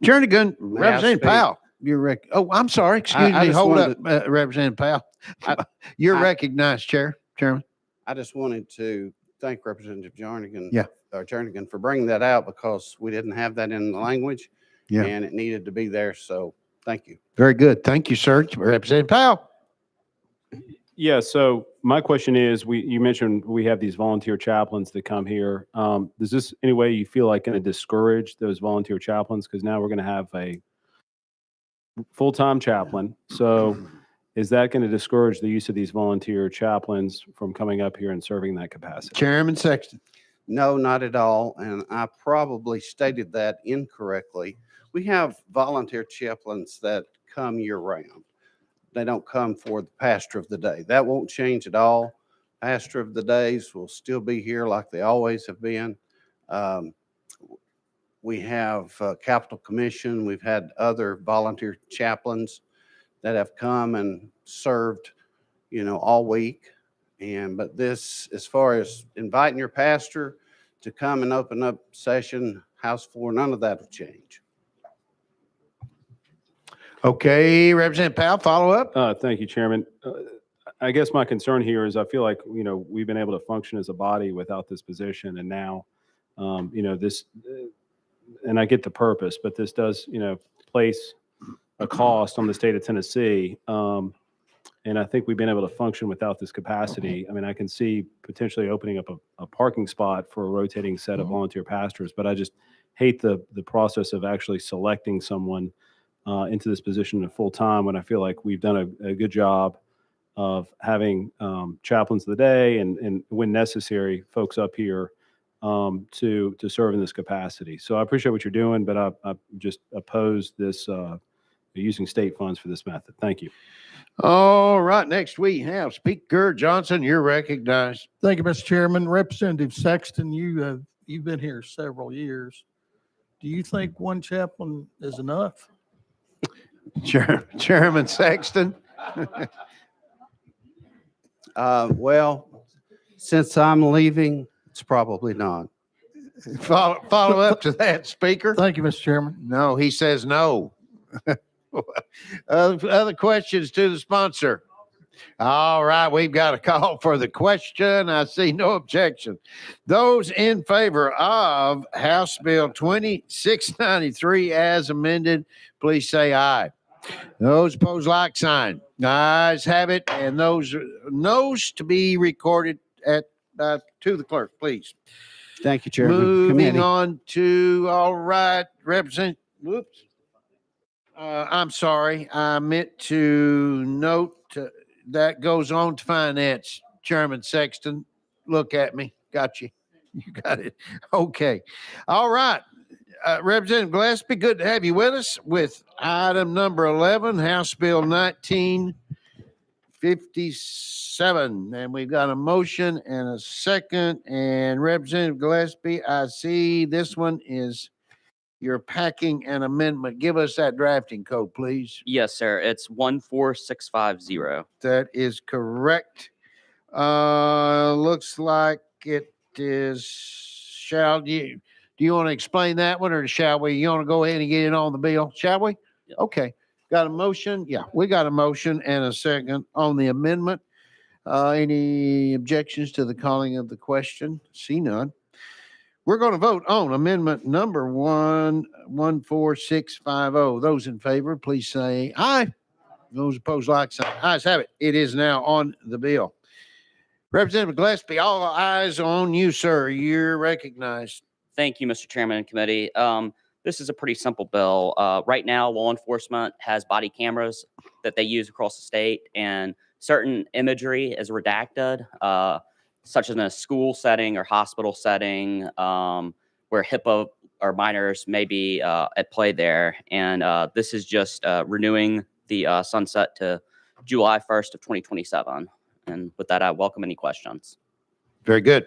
Jernigan. May I Representative speak? Powell, oh, I'm sorry. Excuse I me. just Hold wanted up, Representative Powell. You're I- recognized, Chairman. I just wanted to thank Representative Jernigan. Yeah. Jernigan for bringing that out because we didn't have that in the language. Yeah. And it needed to be there. So thank you. Very good. Thank you, sir. Representative Powell. Yeah, so my question is, you mentioned we have these volunteer chaplains that come here. Does this any way you feel like going to discourage those volunteer chaplains? Because now we're going to have a full-time chaplain. So is that going to discourage the use of these volunteer chaplains from coming up here and serving that capacity? Chairman Sexton. No, not at all. And I probably stated that incorrectly. We have volunteer chaplains that come year round. They don't come for the pastor of the day. That won't change at all. Pastor of the days will still be here like they always have been. We have Capital Commission. We've had other volunteer chaplains that have come and served, all week. But this, as far as inviting your pastor to come and open up session, House floor, none of that will change. Okay, Representative Powell, follow up. Thank you, Chairman. I guess my concern here is I feel like, we've been able to function as a body without this position. And now, this, and I get the purpose, but this does, place a cost on the state of Tennessee. And I think we've been able to function without this capacity. I mean, I can see potentially opening up a parking spot for a rotating set of volunteer pastors, but I just hate the process of actually selecting someone into this position in full time when I feel like we've done a good job of having chaplains of the day and when necessary, folks up here to serve in this capacity. So I appreciate what you're doing, but I just oppose this using state funds for this method. Thank you. All right, next we have Speaker Johnson. You're recognized. Thank you, Mr. Chairman. Representative Sexton, you've been here several years. Do you think one chaplain is enough? Chairman Sexton. Well, since I'm leaving, it's probably not. Follow up to that, Speaker. Thank you, Mr. Chairman. No, he says no. Other questions to the sponsor? All right, we've got a call for the question. I see no objection. Those in favor of House Bill 2693 as amended, please say aye. Those opposed, like sign. Ayes have it, and those noes to be recorded to the clerk, please. Thank you, Chairman. Moving Committee. on to, all right, whoops. I'm sorry. I meant to note that goes on to finance. Chairman Sexton, look at me. Got you. You got it. Okay. All right. Representative Gillespie, good to have you with us with item number 11, House Bill 1953 57. And we've got a motion and a second. And Representative Gillespie, I see this one is you're packing an amendment. Give us that drafting code, please. Yes, sir. It's 14650. That is correct. Looks like it is. Do you want to explain that one, or shall we? You want to go ahead and get it on the bill? Shall we? Yep. Okay. Got a motion? Yeah, we got a motion and a second on the amendment. Any objections to the calling of the question? See none. We're going to vote on amendment number 14650. Those in favor, please say aye. Those opposed, like sign. Ayes have it. It is now on the bill. Representative Gillespie, all eyes on you, sir. You're recognized. Thank you, Mr. Chairman and committee. This is a pretty simple bill. Right now, law enforcement has body cameras that they use across the state, and certain imagery is redacted, such as in a school setting or hospital setting, where HIPAA or minors may be at play there. And this is just renewing the sunset to July 1st of 2027. And with that, I welcome any questions. Very good.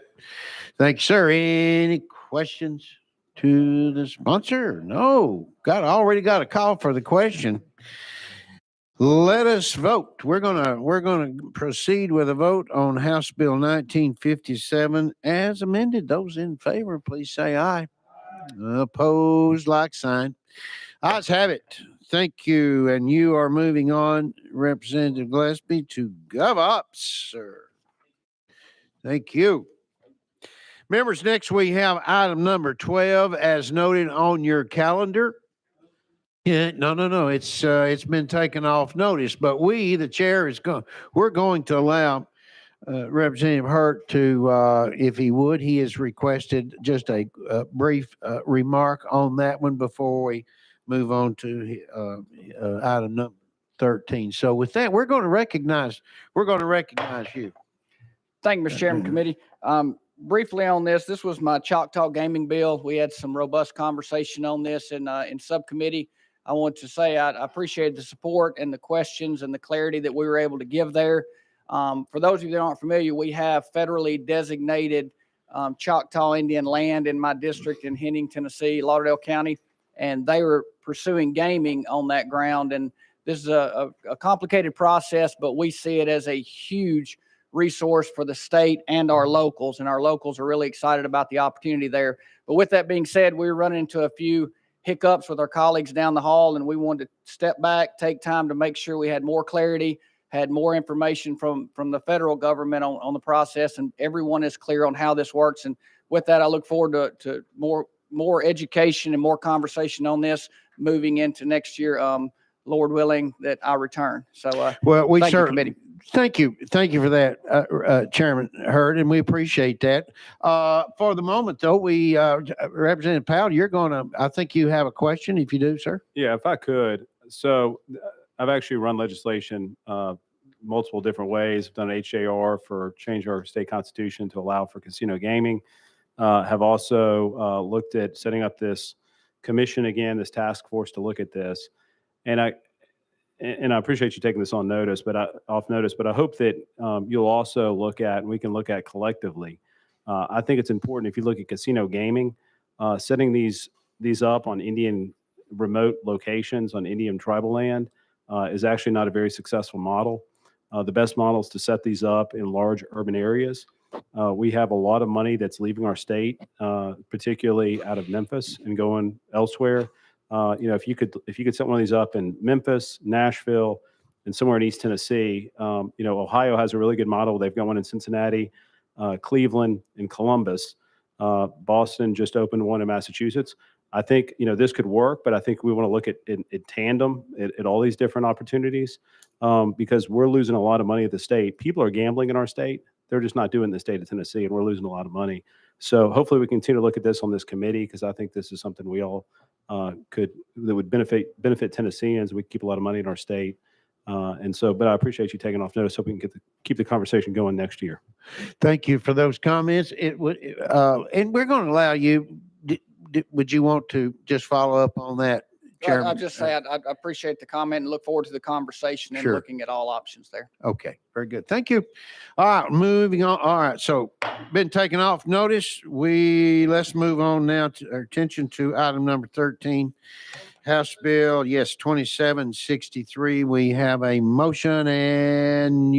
Thank you, sir. Any questions to the sponsor? No. Already got a call for the question. Let us vote. We're gonna proceed with a vote on House Bill 1957 as amended. Those in favor, please say aye. Opposed, like sign. Ayes have it. Thank you. And you are moving on, Representative Gillespie, to GovOps, sir. Thank you. Members, next we have item number 12 as noted on your calendar. Yeah, no. It's been taken off notice, but we, the chair, we're going to allow Representative Hurt to, if he would, he has requested just a brief remark on that one before we move on to item number 13. So with that, we're going to recognize you. Thank you, Mr. Chairman, committee. Briefly on this was my Choctaw gaming bill. We had some robust conversation on this in subcommittee. I want to say I appreciate the support and the questions and the clarity that we were able to give there. For those of you that aren't familiar, we have federally designated Choctaw Indian land in my district in Henning, Tennessee, Lauderdale County, and they were pursuing gaming on that ground. And this is a complicated process, but we see it as a huge resource for the state and our locals, and our locals are really excited about the opportunity there. But with that being said, we're running into a few hiccups with our colleagues down the hall, and we wanted to step back, take time to make sure we had more clarity, had more information from the federal government on the process, and everyone is clear on how this works. And with that, I look forward to more education and more conversation on this moving into next year, Lord willing, that I return. So, well, we thank you, certainly committee. Thank you for that, Chairman Hurd, and we appreciate that. For the moment, though, we Representative Powell, I think you have a question. If you do, sir. Yeah, if I could. So I've actually run legislation multiple different ways. I've done HJR for change our state constitution to allow for casino gaming. Have also looked at setting up this commission again, this task force to look at this. And I appreciate you taking this on notice, but off notice. But I hope that you'll also look at, and we can look at collectively. I think it's important if you look at casino gaming, setting these up on Indian remote locations on Indian tribal land is actually not a very successful model. The best model is to set these up in large urban areas. We have a lot of money that's leaving our state, particularly out of Memphis and going elsewhere. If you could set one of these up in Memphis, Nashville, and somewhere in East Tennessee, Ohio has a really good model. They've got one in Cincinnati, Cleveland, and Columbus. Boston just opened one in Massachusetts. I think, this could work, but I think we want to look at tandem at all these different opportunities because we're losing a lot of money at the state. People are gambling in our state. They're just not doing it in the state of Tennessee, and we're losing a lot of money. So hopefully we continue to look at this on this committee because I think this is something we all that would benefit Tennesseans. We keep a lot of money in our state. But I appreciate you taking off notice so we can keep the conversation going next year. Thank you for those comments. And we're going to allow you, would you want to just follow up on that Chairman? I'll just say I appreciate the comment and look forward to the conversation and Sure. looking at all options there. Okay, very good. Thank you. All right, moving on. All right, so been taken off notice. Let's move on now to our attention to item number 13. House Bill, yes, 2763. We have a motion and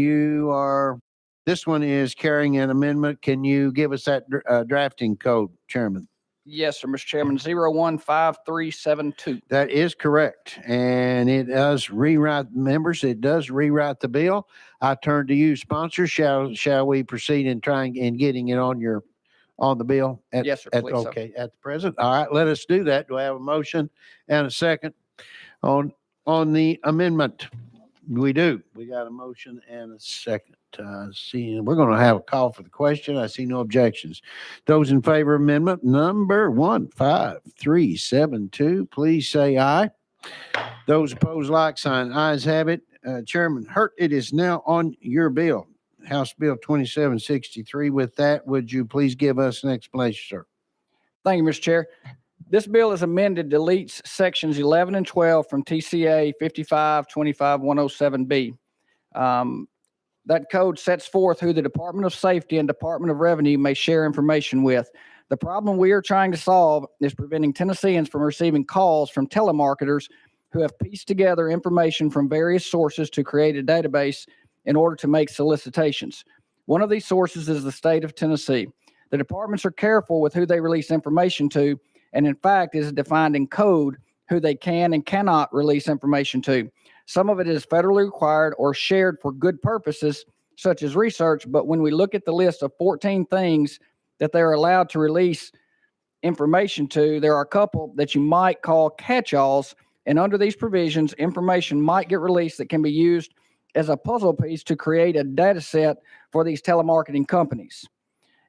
this one is carrying an amendment. Can you give us that drafting code, Chairman? Yes, sir, Mr. Chairman, 015372. That is correct. And it does rewrite the bill. I turn to you, sponsor. Shall we proceed in trying and getting it on the bill? Yes, sir, please so. Okay, at the present. All right, let us do that. Do I have a motion and a second on the amendment? We do. We got a motion and a second. We're going to have a call for the question. I see no objections. Those in favor of amendment number 15372, please say aye. Those opposed, like sign. Ayes have it. Chairman Hurt, it is now on your bill, House Bill 2763. With that, would you please give us an explanation, sir? Thank you, Mr. Chair. This bill is amended, deletes sections 11 and 12 from TCA 55-25-107B. That code sets forth who the Department of Safety and Department of Revenue may share information with. The problem we are trying to solve is preventing Tennesseans from receiving calls from telemarketers who have pieced together information from various sources to create a database in order to make solicitations. One of these sources is the state of Tennessee. The departments are careful with who they release information to, and in fact is defined in code who they can and cannot release information to. Some of it is federally required or shared for good purposes, such as research, but when we look at the list of 14 things that they're allowed to release information to, there are a couple that you might call catch-alls, and under these provisions, information might get released that can be used as a puzzle piece to create a data set for these telemarketing companies.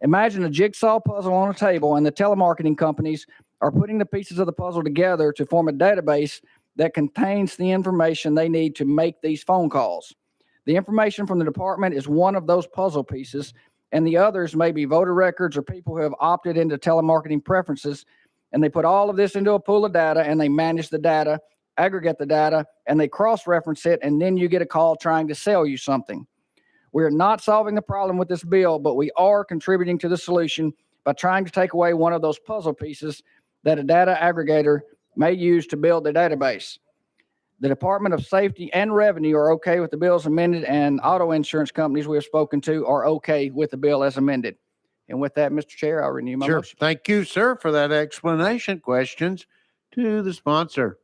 Imagine a jigsaw puzzle on a table, and the telemarketing companies are putting the pieces of the puzzle together to form a database that contains the information they need to make these phone calls. The information from the department is one of those puzzle pieces, and the others may be voter records or people who have opted into telemarketing preferences, and they put all of this into a pool of data, and they manage the data, aggregate the data, and they cross-reference it, and then you get a call trying to sell you something. We are not solving the problem with this bill, but we are contributing to the solution by trying to take away one of those puzzle pieces that a data aggregator may use to build their database. The Department of Safety and Revenue are okay with the bill as amended, and auto insurance companies we have spoken to are okay with the bill as amended. And with that, Mr. Chair, I'll renew my motion. Thank you, sir, for that explanation. Questions to the sponsor?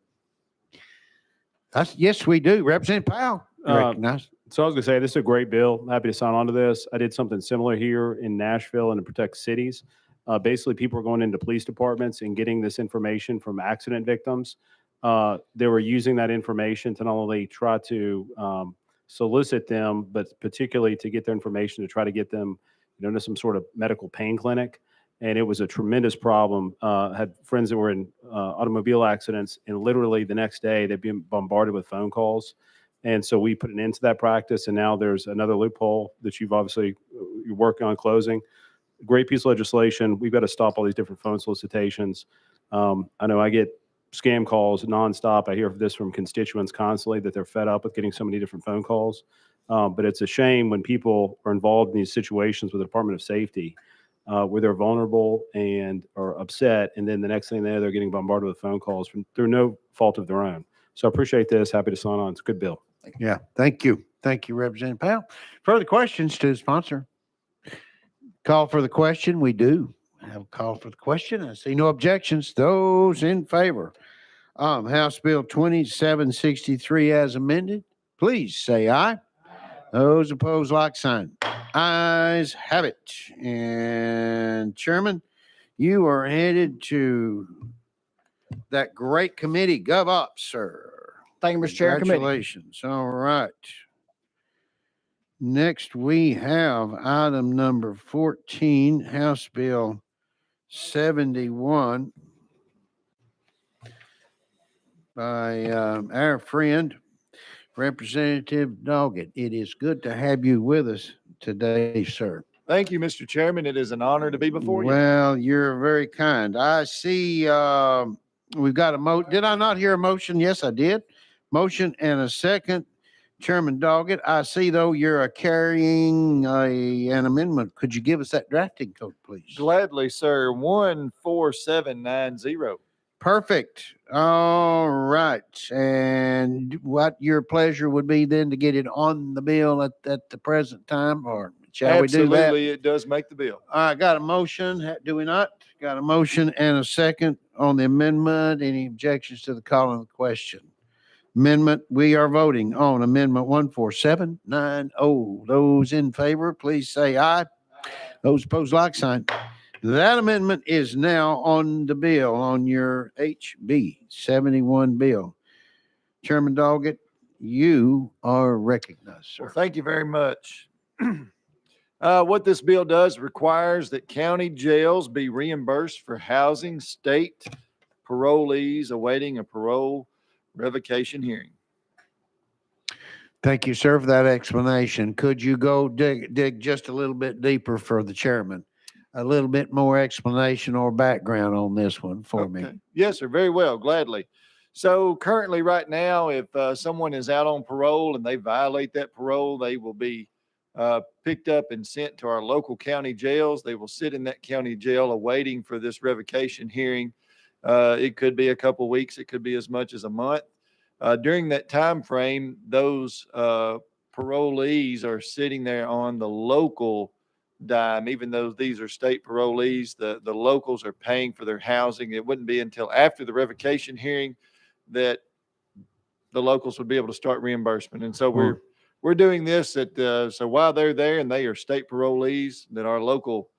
Yes, we do. Representative Powell, recognize. So I was going to say, this is a great bill. Happy to sign on to this. I did something similar here in Nashville and to protect cities. Basically, people are going into police departments and getting this information from accident victims. They were using that information to not only try to solicit them, but particularly to get their information to try to get them, to some sort of medical pain clinic. And it was a tremendous problem. Had friends that were in automobile accidents, and literally the next day they'd been bombarded with phone calls. And so we put an end to that practice. And now there's another loophole that you're working on closing. Great piece of legislation. We've got to stop all these different phone solicitations. I know I get scam calls nonstop. I hear this from constituents constantly that they're fed up with getting so many different phone calls. But it's a shame when people are involved in these situations with the Department of Safety where they're vulnerable and are upset. And then the next thing they're getting bombarded with phone calls through no fault of their own. So I appreciate this. Happy to sign on. It's a good bill. Yeah, thank you. Thank you, Representative Powell. Further questions to the sponsor? Call for the question. We do have a call for the question. I see no objections. Those in favor of House Bill 2763 as amended, please say aye. Those opposed, like sign. Ayes have it. And Chairman, you are headed to that great committee, GovOps, sir. Thank you, Mr. Chair. Congratulations. All right. Next, we have item number 14, House Bill 71 by our friend, Representative Doggett. It is good to have you with us today, sir. Thank you, Mr. Chairman. It is an honor to be before you. Well, you're very kind. I see We've got did I not hear a motion? Yes, I did. Motion and a second. Chairman Doggett, I see though you're carrying an amendment. Could you give us that drafting code, please? Gladly, sir. 14790. Perfect. All right. And what your pleasure would be then to get it on the bill at the present time, or shall we do that? Absolutely, it does make the bill. I got a motion. Do we not? Got a motion and a second on the amendment. Any objections to the call on the question? Amendment, we are voting on Amendment 14790. Those in favor, please say aye. Those opposed, like sign. That amendment is now on the bill, on your HB 71 bill. Chairman Doggett, you are recognized, sir. Well, thank you very much. What this bill does requires that county jails be reimbursed for housing state parolees awaiting a parole revocation hearing. Thank you, sir, for that explanation. Could you go dig just a little bit deeper for the chairman? A little bit more explanation or background on this one for me. Yes, sir. Very well. Gladly. So currently right now, if someone is out on parole and they violate that parole, they will be picked up and sent to our local county jails. They will sit in that county jail awaiting for this revocation hearing. It could be a couple weeks. It could be as much as a month. During that time frame, those parolees are sitting there on the local dime. Even though these are state parolees, the locals are paying for their housing. It wouldn't be until after the revocation hearing that the locals would be able to start reimbursement. And so we're doing this so while they're there and they are state parolees, that our local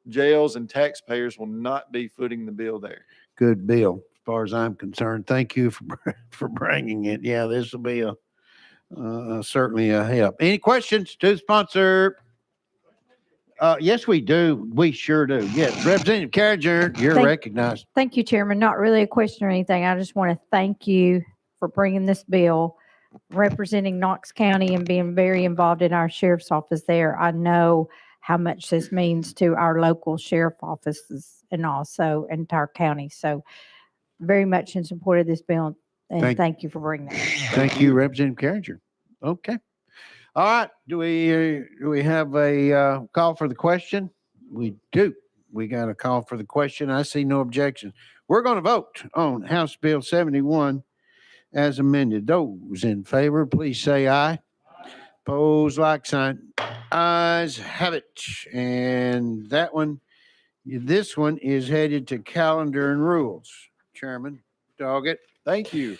jails and taxpayers will not be footing the bill there. Good bill, as far as I'm concerned. Thank you for bringing it. Yeah, this will be certainly a help. Any questions to the sponsor? Yes, we do. We sure do. Yes, Representative Carringer, you're recognized. Thank you, Chairman. Not really a question or anything. I just want to thank you for bringing this bill, representing Knox County and being very involved in our sheriff's office there. I know how much this means to our local sheriff offices and also entire county. So very much in support of this bill. And thank you for bringing that. Thank you, Representative Carringer. Okay. All right. Do we have a call for the question? We do. We got a call for the question. I see no objection. We're going to vote on House Bill 71 as amended. Those in favor, please say aye. Opposed, like sign. Ayes have it. And this one is headed to calendar and rules. Chairman Doggett. Thank you.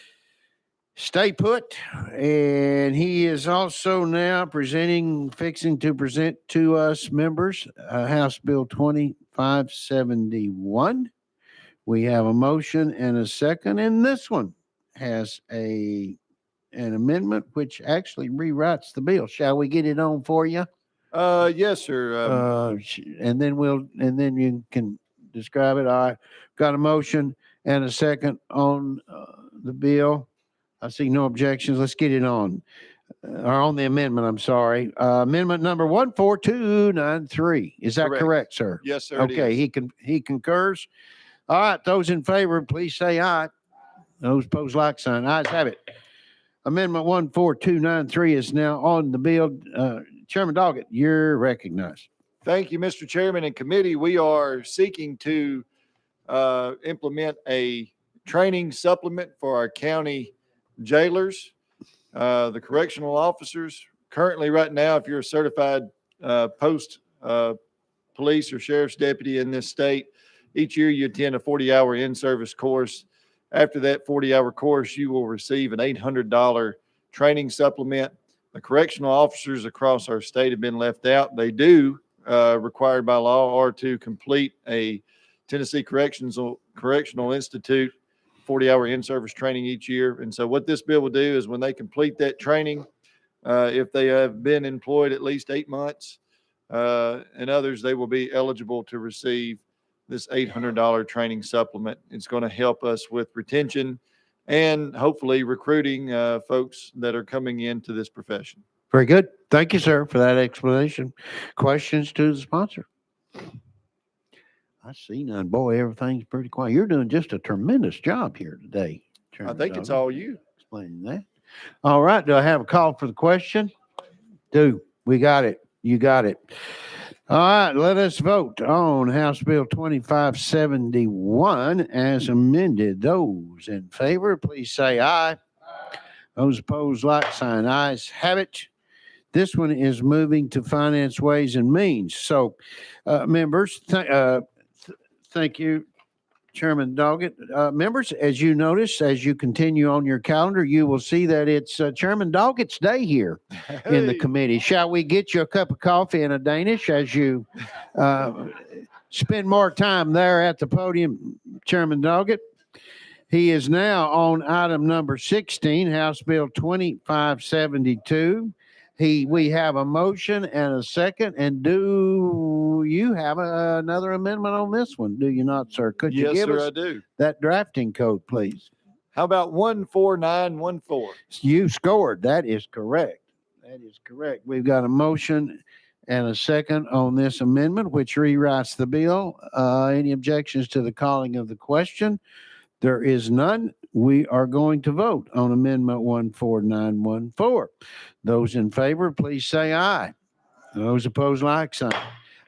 Stay put. And he is also now fixing to present to us members, House Bill 2571. We have a motion and a second, and this one has an amendment which actually rewrites the bill. Shall we get it on for you? Yes, sir. And then you can describe it. All right. Got a motion and a second on the bill. I see no objections. Let's get it on. Or on the amendment, I'm sorry. Amendment number 14293. Is that correct, sir? Yes, sir. Okay, he concurs. All right, those in favor, please say aye. Those opposed, like sign. Ayes have it. Amendment 14293 is now on the bill. Chairman Doggett, you're recognized. Thank you, Mr. Chairman and committee. We are seeking to implement a training supplement for our county jailers, the correctional officers. Currently, right now, if you're a certified post police or sheriff's deputy in this state, each year you attend a 40-hour in-service course. After that 40-hour course, you will receive an $800 training supplement. The correctional officers across our state have been left out. They do, required by law, are to complete a Tennessee Correctional Institute 40-hour in-service training each year. And so what this bill will do is when they complete that training, if they have been employed at least 8 months and others, they will be eligible to receive this $800 training supplement. It's going to help us with retention and hopefully recruiting folks that are coming into this profession. Very good. Thank you, sir, for that explanation. Questions to the sponsor? I see none. Boy, everything's pretty quiet. You're doing just a tremendous job here today. I Chairman think it's Doggett. all you. Explaining that. All right. Do I have a call for the question? We got it. You got it. All right. Let us vote on House Bill 2571 as amended. Those in favor, please say aye. Those opposed, like sign. Ayes have it. This one is moving to Finance, Ways, and Means. So, members, thank you, Chairman Doggett. Members, as you notice, as you continue on your calendar, you will see that it's Chairman Doggett's day here in the Hey. committee. Shall we get you a cup of coffee and a Danish as you spend more time there at the podium, Chairman Doggett? He is now on item number 16, House Bill 2572. We have a motion and a second. And do you have another amendment on this one? Do you not, sir? Could you Yes, give sir, us I do. that drafting code, please? How about 14914? You scored. That is correct. That is correct. We've got a motion and a second on this amendment, which rewrites the bill. Any objections to the calling of the question? There is none. We are going to vote on Amendment 14914. Those in favor, please say aye. Those opposed, like sign.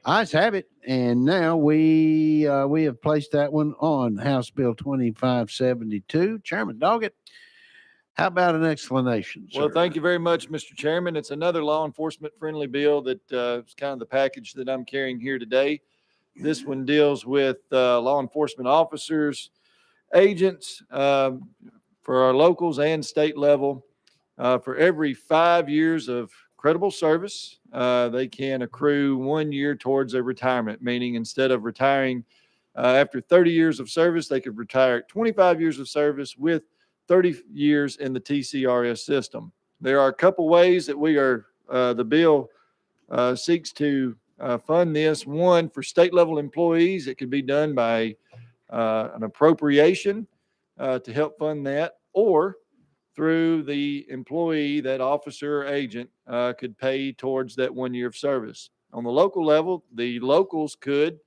Ayes have it. And now we have placed that one on House Bill 2572. Chairman Doggett, how about an explanation, sir? Well, thank you very much, Mr. Chairman. It's another law enforcement friendly bill that is kind of the package that I'm carrying here today. This one deals with law enforcement officers, agents for our locals and state level. For every 5 years of credible service, they can accrue 1 year towards their retirement, meaning instead of retiring after 30 years of service, they could retire at 25 years of service with 30 years in the TCRS system. There are a couple ways that the bill seeks to fund this. One, for state level employees, it could be done by an appropriation to help fund that, or through the employee, that officer or agent could pay towards that 1 year of service. On the local level, the locals could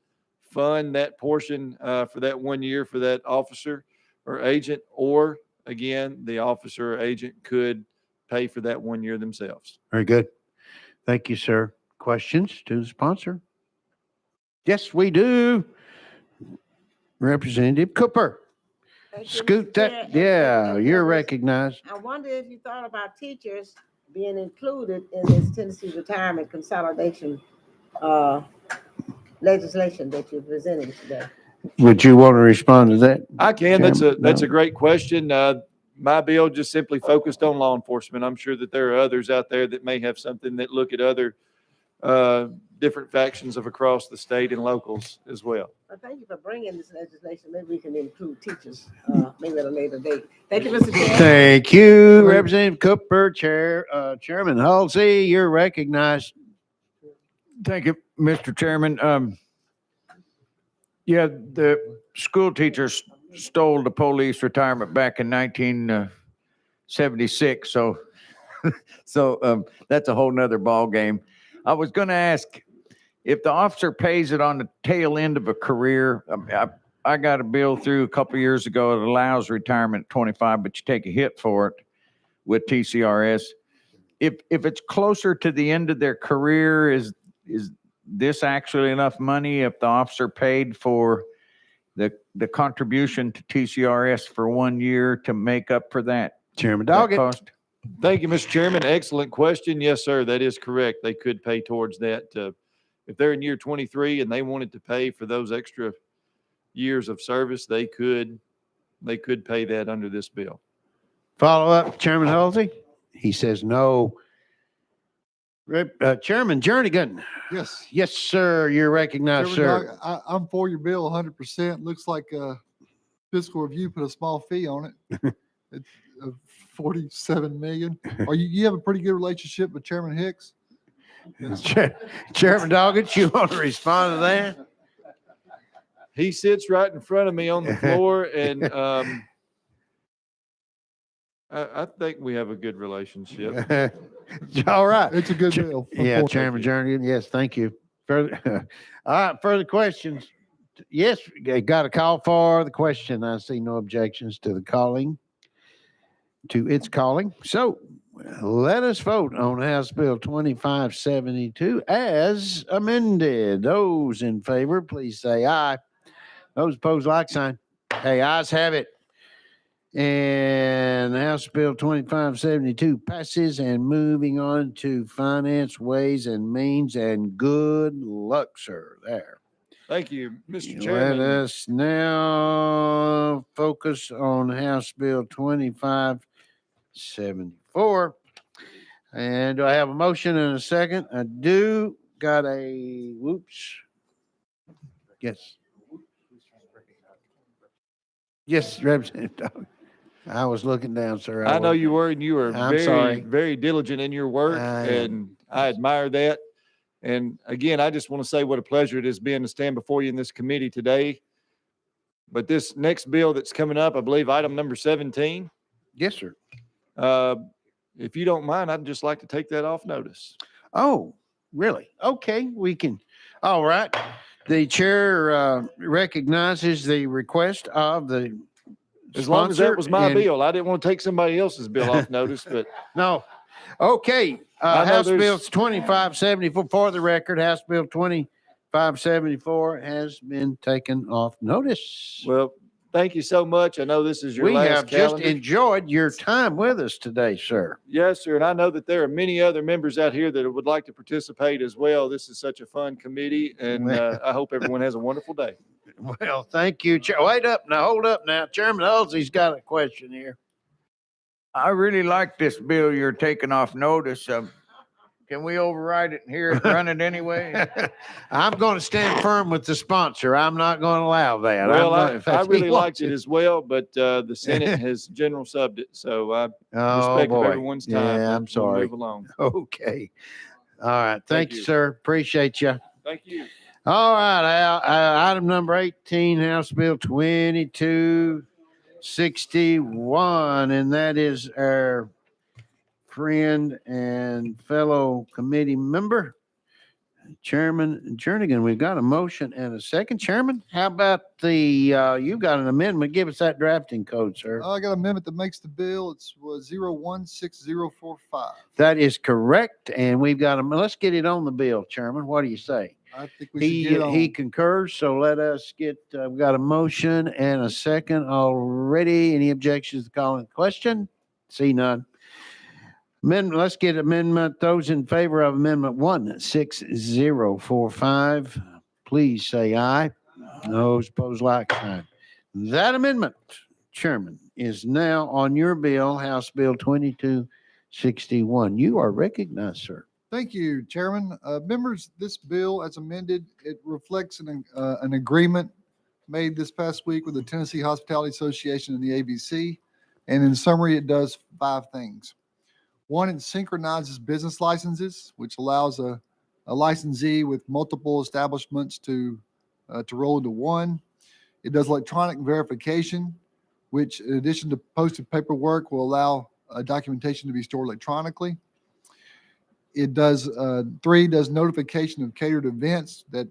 fund that portion for that 1 year for that officer or agent, or again, the officer or agent could pay for that 1 year themselves. Very good. Thank you, sir. Questions to the sponsor? Yes, we do. Representative Cooper. Thank you, Scoot Mr. Chair. that. Yeah, And you're members, recognized. I wonder if you thought about teachers being included in this Tennessee retirement consolidation legislation that you're presenting today. Would you want to respond to that? I can. That's Chairman? a great question. My bill just simply focused on law enforcement. I'm sure that there are others out there that may have something that look at other different factions of across the state and locals as well. Well, thank you for bringing this legislation. Maybe we can include teachers, maybe at a later date. Thank you, Mr. Chair. Thank you, Representative Cooper. Chairman Halsey, you're recognized. Thank you, Mr. Chairman. Yeah, the school teachers stole the police retirement back in 1976. So that's a whole nother ball game. I was going to ask if the officer pays it on the tail end of a career. I got a bill through a couple of years ago. It allows retirement at 25, but you take a hit for it with TCRS. If it's closer to the end of their career, is this actually enough money if the officer paid for the contribution to TCRS for 1 year to make up for that? Chairman that Doggett. cost? Thank you, Mr. Chairman. Excellent question. Yes, sir. That is correct. They could pay towards that. If they're in year 23 and they wanted to pay for those extra years of service, they could pay that under this bill. Follow up, Chairman Halsey? He says no. Chairman Jernigan. Yes. Yes, sir. You're recognized, Chairman sir. Doggett, I'm for your bill 100%. Looks like fiscal review put a small fee on it. It's 47 million. You have a pretty good relationship with Chairman Hicks? Chairman Doggett, you want to respond to that? He sits right in front of me on the floor, and I think we have a good relationship. All right. It's a good bill. Yeah, Chairman Jernigan. Yes, thank you. Further, all right, further questions? Yes, got a call for the question. I see no objections to the calling, to its calling. So let us vote on House Bill 2572 as amended. Those in favor, please say aye. Those opposed, like sign. Hey, ayes have it. And House Bill 2572 passes. And moving on to Finance, Ways and Means, and good luck, sir, there. Thank you, Mr. Let Chairman. us now focus on House Bill 2574. And do I have a motion and a second? I do. Got a, whoops. Yes. Yes, Representative Dog. I was looking down, sir. I know wasn't- you were, and you were I'm sorry. very diligent in your work, and I admire that. And again, I just want to say what a pleasure it has been to stand before you in this committee today. But this next bill that's coming up, I believe item number 17. Yes, sir. If you don't mind, I'd just like to take that off notice. Oh, really? Okay, we can. All right. The chair recognizes the request of the As long as that sponsor was my and- bill. I didn't want to take somebody else's bill off notice, but No. Okay. I know House there's- Bill 2574, for the record, House Bill 2574 has been taken off notice. well, thank you so much. I know this is your We last have just calendar. enjoyed your time with us today, sir. Yes, sir. And I know that there are many other members out here that would like to participate as well. This is such a fun committee, and I hope everyone has a wonderful day. Well, thank you. Wait up now. Hold up now. Chairman Halsey's got a question here. I really like this bill you're taking off notice. Can we override it and hear it run it anyway? I'm going to stand firm with the sponsor. I'm not going to allow that. Well, I'm not- I if he really wants liked it as well, but the Senate has general subbed it. So I Oh, respect boy. everyone's time. Yeah, but I'm we'll sorry. Move along. Okay. All right. Thank you, you. sir. Appreciate you. Thank you. All right. Item number 18, House Bill 2261, and that is our friend and fellow committee member, Chairman Jernigan. We've got a motion and a second. Chairman, how about you've got an amendment. Give us that drafting code, sir. I got an amendment that makes the bill. Was 016045. That is correct. And we've got a, let's get it on the bill, Chairman. What do you say? I think we should get it on. He concurs, so let us get, we've got a motion and a second already. Any objections to calling the question? See none. Amendment, let's get amendment. Those in favor of amendment 16045, please say aye. Those opposed, like sign. That amendment, Chairman, is now on your bill, House Bill 2261. You are recognized, sir. Thank you, Chairman. Members, this bill as amended, it reflects an agreement made this past week with the Tennessee Hospitality Association and the ABC. And in summary, it does 5 things. 1, it synchronizes business licenses, which allows a licensee with multiple establishments to roll into one. It does electronic verification, which in addition to posted paperwork will allow documentation to be stored electronically. It does 3 does notification of catered events that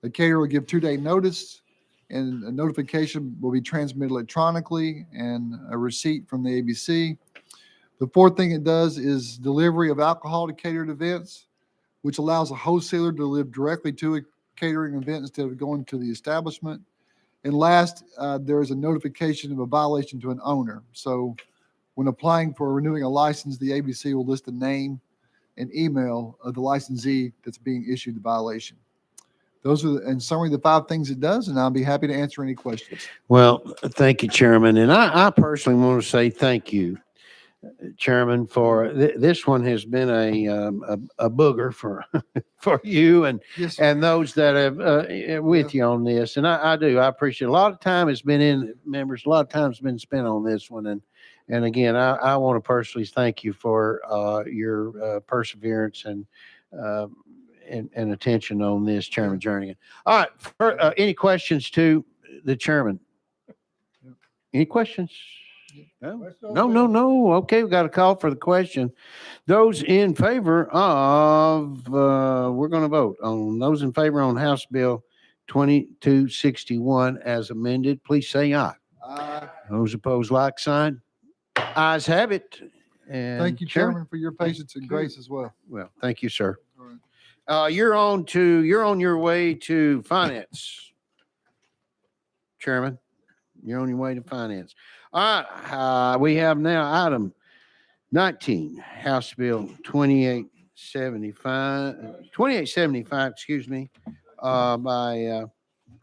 the caterer will give 2-day notice, and a notification will be transmitted electronically and a receipt from the ABC. The 4th thing it does is delivery of alcohol to catered events, which allows a wholesaler to deliver directly to a catering event instead of going to the establishment. And last, there is a notification of a violation to an owner. So when applying for renewing a license, the ABC will list the name and email of the licensee that's being issued the violation. Those are, in summary, the 5 things it does, and I'll be happy to answer any questions. Well, thank you, Chairman. And I personally want to say thank you, Chairman, for this one has been a booger for for you and Yes, and those that have with you on this. And I do. I appreciate a lot of time has been in members. A lot of time has been spent on this one. And again, I want to personally thank you for your perseverance and attention on this, Chairman Jernigan. All right. Any questions to the chairman? Any questions? No. Okay, we got a call for the question. Those in favor of, we're going to vote on those in favor on House Bill 2261 as amended, please say aye. Those opposed, like sign. Ayes have it. And Thank you, Chairman, for your patience and grace as well. Well, thank you, sir. All right. You're on your way to finance. Chairman, you're on your way to finance. All right, we have now item 19, House Bill 2875, excuse me, by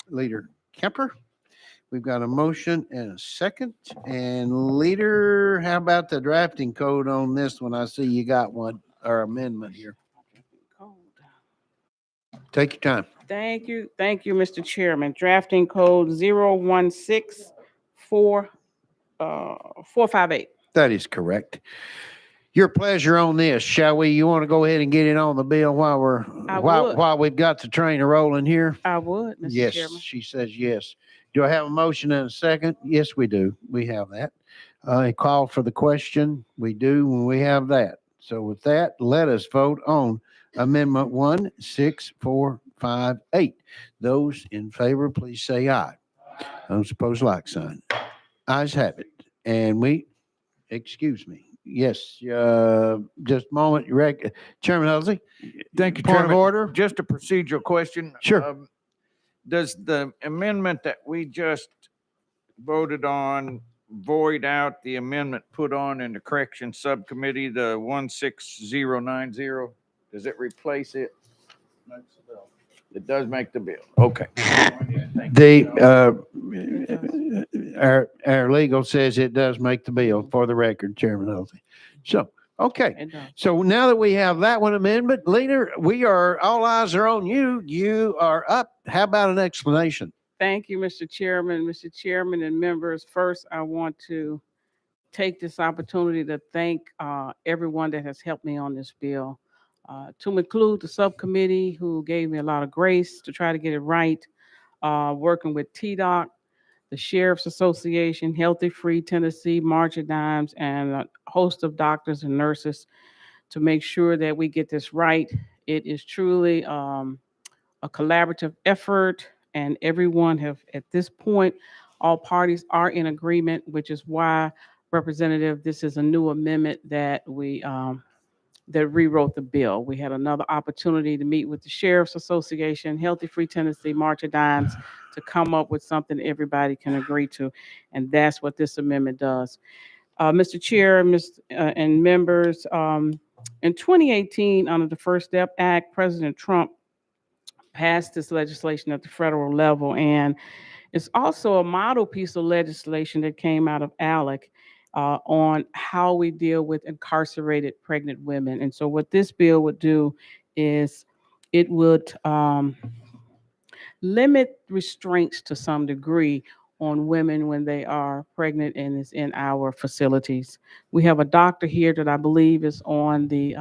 Leader Kemper. We've got a motion and a second. And Leader, how about the drafting code on this one? I see you got one or amendment here. Take your time. Thank you, Mr. Chairman. Drafting code 016458. That is correct. Your pleasure on this, shall we? You want to go ahead and get it on the bill while while we've got the train rolling here? I would, Mr. Yes, Chairman. she says yes. Do I have a motion and a second? Yes, we do. We have that. A call for the question. We do when we have that. So with that, let us vote on Amendment 16458. Those in favor, please say aye. Those opposed, like sign. Ayes have it. And excuse me. Yes, just a moment. Chairman Hulsey. Thank you, Point of Chairman. order. Just a procedural question. Sure. Does the amendment that we just voted on void out the amendment put on in the correction subcommittee, the 16090? Does it replace it? It does make the bill. Okay. Our legal says it does make the bill, for the record, Chairman Hulsey. So, okay. It does. So now that we have that one amendment, Leader, all eyes are on you. You are up. How about an explanation? Thank you, Mr. Chairman. Mr. Chairman and members, first, I want to take this opportunity to thank everyone that has helped me on this bill. To include the subcommittee who gave me a lot of grace to try to get it right, working with TDOC, the Sheriff's Association, Healthy Free Tennessee, March of Dimes, and a host of doctors and nurses to make sure that we get this right. It is truly a collaborative effort, and everyone at this point, all parties are in agreement, which is why, Representative, this is a new amendment that that rewrote the bill. We had another opportunity to meet with the Sheriff's Association, Healthy Free Tennessee, March of Dimes, to come up with something everybody can agree to. And that's what this amendment does. Mr. Chair, and members, in 2018, under the First Step Act, President Trump passed this legislation at the federal level. And it's also a model piece of legislation that came out of ALEC on how we deal with incarcerated pregnant women. And so what this bill would do is it would limit restraints to some degree on women when they are pregnant and is in our facilities. We have a doctor here that I believe is on the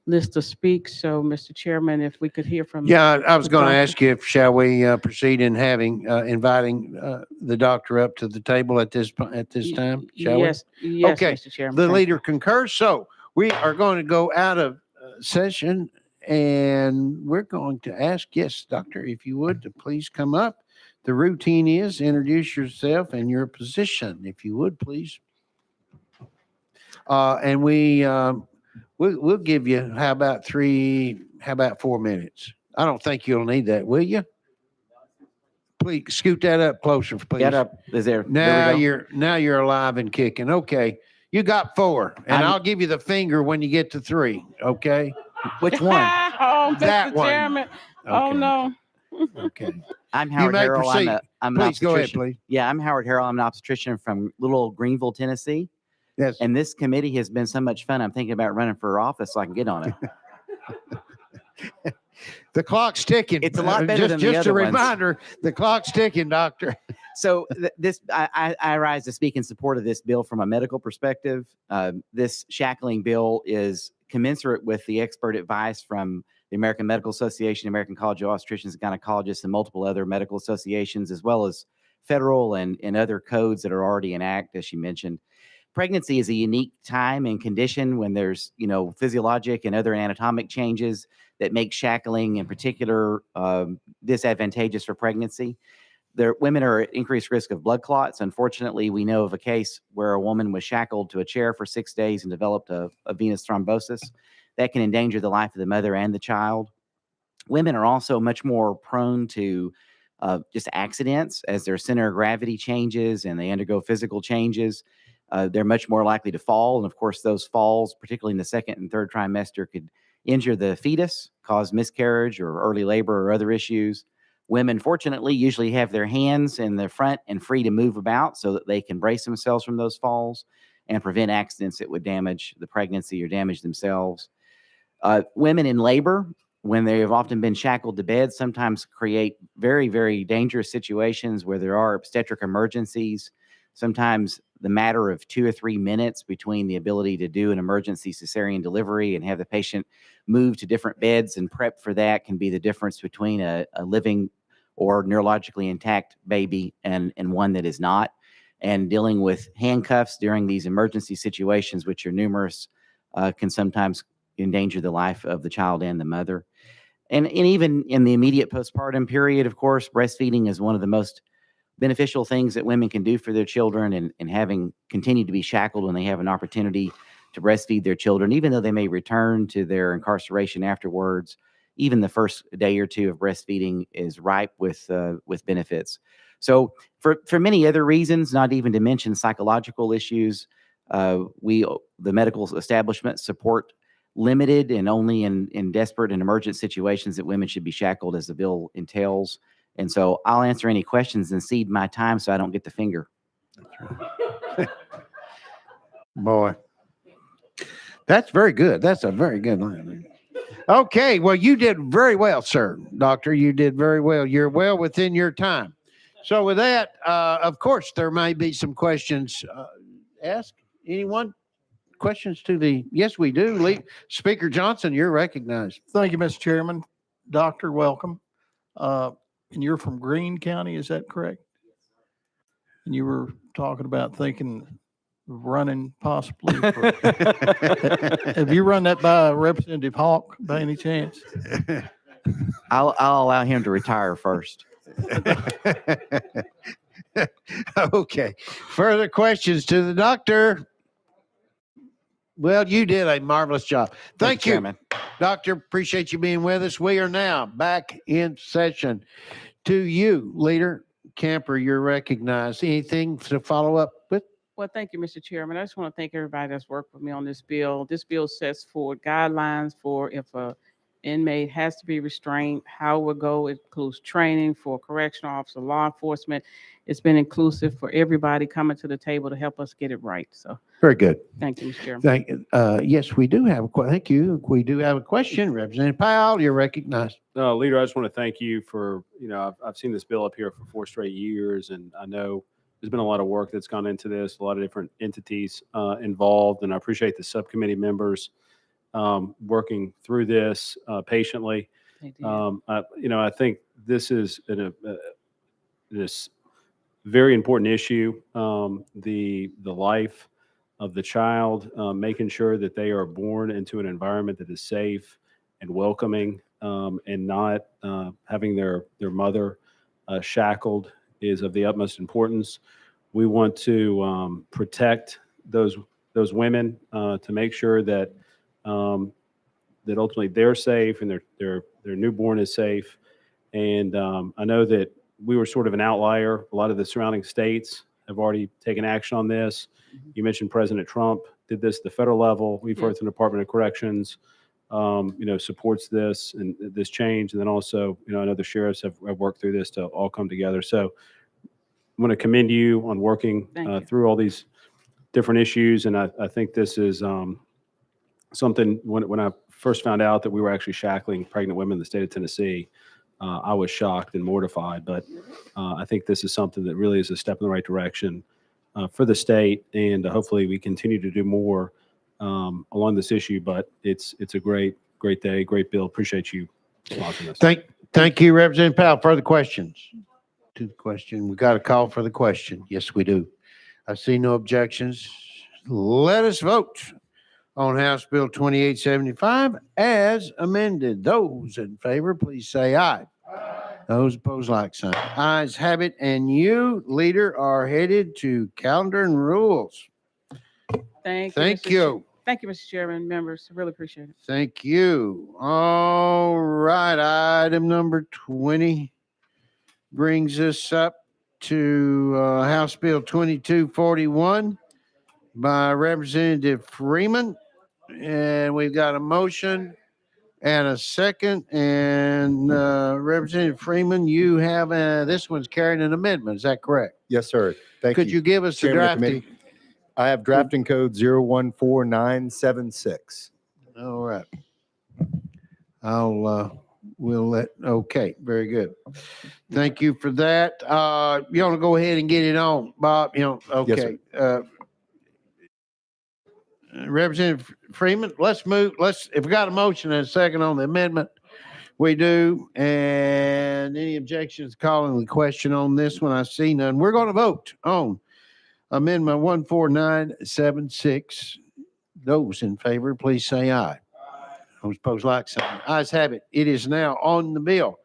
list to speak. So, Mr. Chairman, if we could hear from. Yeah, I was the going to doctor. ask you if shall we proceed in inviting the doctor up to the table at this time? Shall Yes, we? yes, Okay. Mr. Chairman. The thank leader concurs. So we are going to go out of session, and we're going to ask, yes, doctor, if you would, to please come up. The routine is introduce yourself and your position, if you would, please. And we'll give you, how about 4 minutes? I don't think you'll need that, will you? Please scoot that up closer, please. Get up. Is there? Now there we go. you're alive and kicking. Okay. You got 4, and I'll give you the finger when you get to 3. Okay. Which one? Oh, That Mr. one. Chairman. Oh, Okay. no. Okay. I'm Howard may Harrell. proceed. I'm an Please go ahead, obstetrician. please. Yeah, I'm Howard Harrell. I'm an obstetrician from little old Greenville, Tennessee. Yes. And this committee has been so much fun. I'm thinking about running for office so I can get on it. The clock's ticking. It's a lot better than the just a other ones. reminder, the clock's ticking, doctor. So I rise to speak in support of this bill from a medical perspective. This shackling bill is commensurate with the expert advice from the American Medical Association, American College of Obstetricians and Gynecologists, and multiple other medical associations, as well as federal and other codes that are already in act, as you mentioned. pregnancy is a unique time and condition when there's, physiologic and other anatomic changes that make shackling in particular disadvantageous for pregnancy. Women are at increased risk of blood clots. Unfortunately, we know of a case where a woman was shackled to a chair for 6 days and developed a venous thrombosis that can endanger the life of the mother and the child. Women are also much more prone to just accidents as their center of gravity changes and they undergo physical changes. They're much more likely to fall. And of course, those falls, particularly in the second and third trimester, could injure the fetus, cause miscarriage or early labor or other issues. Women, fortunately, usually have their hands in the front and free to move about so that they can brace themselves from those falls and prevent accidents that would damage the pregnancy or damage themselves. Women in labor, when they have often been shackled to bed, sometimes create very, very dangerous situations where there are obstetric emergencies. Sometimes the matter of 2 or 3 minutes between the ability to do an emergency cesarean delivery and have the patient move to different beds and prep for that can be the difference between a living or neurologically intact baby and one that is not. And dealing with handcuffs during these emergency situations, which are numerous, can sometimes endanger the life of the child and the mother. And even in the immediate postpartum period, of course, breastfeeding is one of the most beneficial things that women can do for their children, and having continued to be shackled when they have an opportunity to breastfeed their children, even though they may return to their incarceration afterwards, even the first day or two of breastfeeding is ripe with benefits. So for many other reasons, not even to mention psychological issues, the medical establishment support limited and only in desperate and emergent situations that women should be shackled, as the bill entails. And so I'll answer any questions and cede my time so I don't get the finger. Boy, that's very good. That's a very good line. Okay, well, you did very well, sir. Doctor, you did very well. You're well within your time. So with that, of course, there may be some questions. Ask anyone? Questions to the, yes, we do. Speaker Johnson, you're recognized. Thank you, Mr. Chairman. Doctor, welcome. And you're from Greene County, is that correct? And you were talking about thinking of running possibly for, have you run that by Representative Hawk by any chance? I'll allow him to retire first. Okay. Further questions to the doctor? Well, you did a marvelous job. Thank you, Chairman. Doctor. Appreciate you being with us. We are now back in session. To you, Leader Camper, you're recognized. Anything to follow up with? Well, thank you, Mr. Chairman. I just want to thank everybody that's worked with me on this bill. This bill sets forward guidelines for if a inmate has to be restrained, how it will go. It includes training for correctional officer, law enforcement. It's been inclusive for everybody coming to the table to help us get it right. So Very good. thank you, Mr. Chairman. Yes, we do have thank you. We do have a question. Representative Powell, you're recognized. Leader, I just want to thank you for, I've seen this bill up here for 4 straight years, and I know there's been a lot of work that's gone into this, a lot of different entities involved, and I appreciate the subcommittee members working through this patiently. I think this is this very important issue, the life of the child, making sure that they are born into an environment that is safe and welcoming, and not having their mother shackled is of the utmost importance. We want to protect those women to make sure that that ultimately they're safe and their newborn is safe. And I know that we were sort of an outlier. A lot of the surrounding states have already taken action on this. You mentioned President Trump did this at the federal level. We've heard from the Department of Corrections, supports this and this change. And then also, I know the sheriffs have worked through this to all come together. So I want to commend you on working through all these different issues. And I think this is something, when I first found out that we were actually shackling pregnant women in the state of Tennessee, I was shocked and mortified. But I think this is something that really is a step in the right direction for the state. And hopefully we continue to do more along this issue. But it's a great day, great bill. Appreciate you launching this. Thank you, Representative Powell. Further questions to the question? We got a call for the question. Yes, we do. I see no objections. let us vote on House Bill 2875 as amended. Those in favor, please say aye. Those opposed, like sign. Ayes have it, and you, leader, are headed to calendar and rules. Thank you. Thank Mr. you. Thank you, Mr. Chairman, members. I really appreciate it. Thank you. All right, item number 20 brings us up to House Bill 2241 by Representative Freeman. And we've got a motion and a second. And Representative Freeman, you have this one's carrying an amendment. Is that correct? Yes, sir. Thank Could you give us the Chairman of the drafting? committee. I have drafting code 014976. All right. Okay, very good. Thank you for that. You want to go ahead and get it on, Bob? Okay. Representative Freeman, let's move. If we got a motion and a second on the amendment, we do. And any objections calling the question on this one? I see none. We're going to vote on Amendment 14976. Those in favor, please say aye. Those opposed, like sign. Ayes have it. It is now on the bill.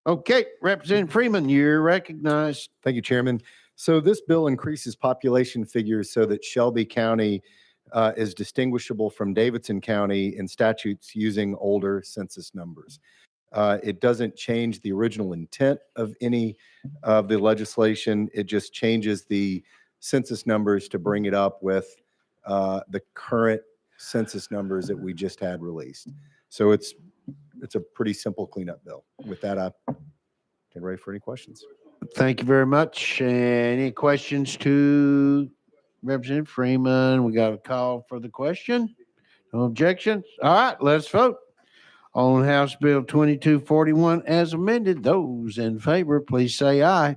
Okay, Representative Freeman, you're recognized. Thank you, Chairman. So this bill increases population figures so that Shelby County is distinguishable from Davidson County in statutes using older census numbers. It doesn't change the original intent of any of the legislation. It just changes the census numbers to bring it up with the current census numbers that we just had released. So it's a pretty simple cleanup bill. With that, I get ready for any questions. Thank you very much. Any questions to Representative Freeman? We got a call for the question. No objections? All right, let's vote on House Bill 2241 as amended. Those in favor, please say aye.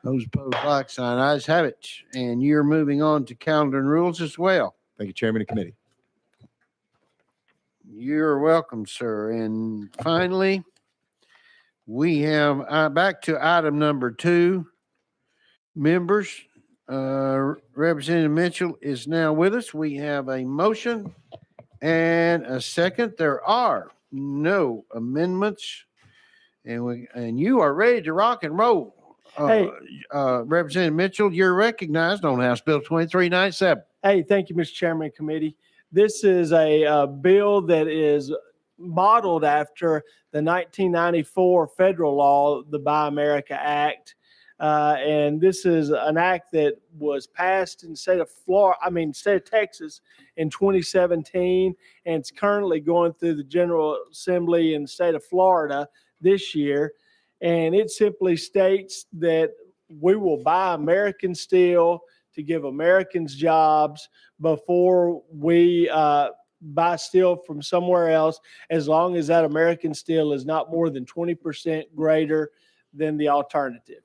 Those opposed, like sign. Ayes have it. And you're moving on to calendar and rules as well. Thank you, Chairman of the committee. You're welcome, sir. And finally, we have back to item number 2. Members, Representative Mitchell is now with us. We have a motion and a second. There are no amendments, and you are ready to rock and roll. Representative Mitchell, you're recognized on House Bill 2397. Hey, thank you, Mr. Chairman and committee. This is a bill that is modeled after the 1994 federal law, the Buy America Act. And this is an act that was passed in the state of Texas in 2017, and it's currently going through the General Assembly in the state of Florida this year. And it simply states that we will buy American steel to give Americans jobs before we buy steel from somewhere else, as long as that American steel is not more than 20% greater than the alternative.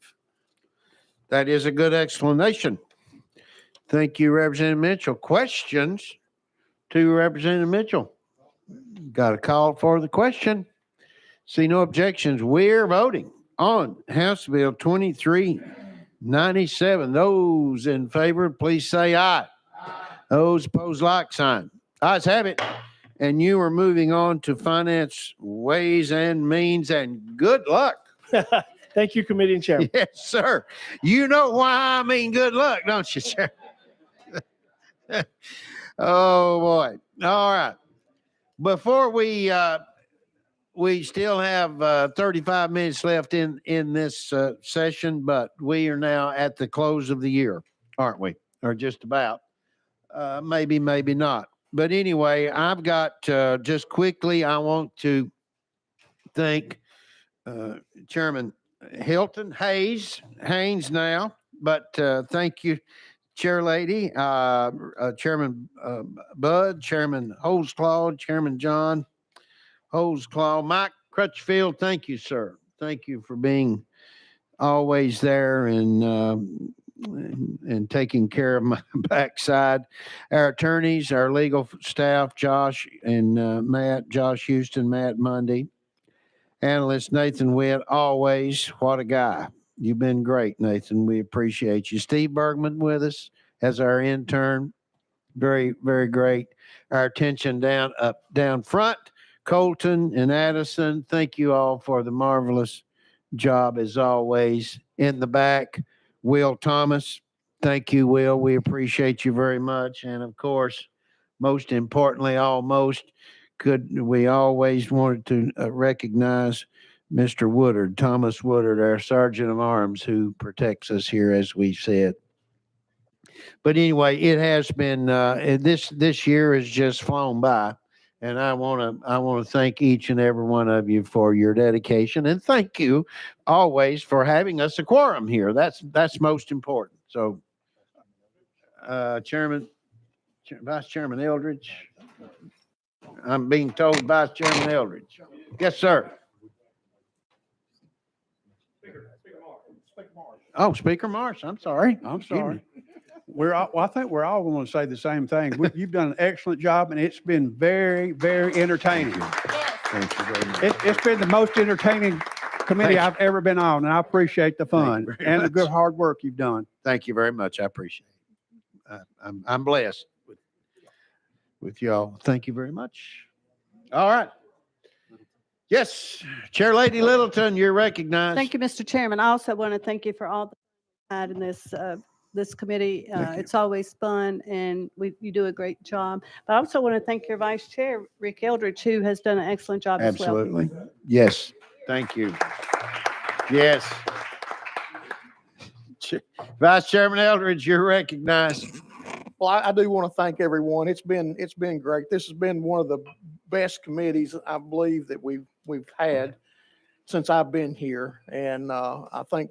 That is a good explanation. Thank you, Representative Mitchell. Questions to Representative Mitchell? Got a call for the question. See no objections. We're voting on House Bill 2397. Those in favor, please say aye. Those opposed, like sign. Ayes have it. And you are moving on to Finance, Ways and Means, and good luck. Thank you, Committee and Chairman. Yes, sir. You know why I mean good luck, don't you, sir? Oh, boy. All right. Before we still have 35 minutes left in this session, but we are now at the close of the year, aren't we? Or just about. Maybe, maybe not. But anyway, I've got just quickly, I want to thank Chairman Hilton Haynes now, but thank you, Chair Lady, Chairman Bud, Chairman Holesclaw, Chairman John Holesclaw, Mike Crutchfield. Thank you, sir. Thank you for being always there and taking care of my backside. Our attorneys, our legal staff, Josh and Matt, Josh Houston, Matt Mundy. Analyst Nathan Witt, always, what a guy. You've been great, Nathan. We appreciate you. Steve Bergman with us as our intern. Very, very great. Our attention down front, Colton and Addison. Thank you all for the marvelous job as always. In the back, Will Thomas. Thank you, Will. We appreciate you very much. And of course, most importantly, we always wanted to recognize Mr. Woodard, Thomas Woodard, our Sergeant of Arms, who protects us here, as we said. But anyway, it has been this year has just flown by, and I want to thank each and every one of you for your dedication, and thank you always for having us a quorum here. That's most important. So, Vice Chairman Eldridge, I'm being told Vice Chairman Eldridge. Yes, sir. Oh, Speaker Marsh. I'm sorry. I'm Excuse sorry. me. Well, I think we're all going to say the same thing. You've done an excellent job, and it's been very, very entertaining. Thank you very much. It's been the most entertaining committee I've ever been on, and I appreciate the fun very and the much. good hard work you've done. Thank you very much. I appreciate it. I'm blessed with y'all. Thank you very much. All right. Yes, Chair Lady Littleton, you're recognized. Thank you, Mr. Chairman. I also want to thank you for all the had in this committee. It's always fun, and you do a great job. But I also want to thank your Vice Chair, Rick Eldridge, who has done an excellent job as well. Absolutely. Yes. Thank you. Yes. Vice Chairman Eldridge, you're recognized. Well, I do want to thank everyone. It's been great. This has been one of the best committees I believe that we've had since I've been here, and I thank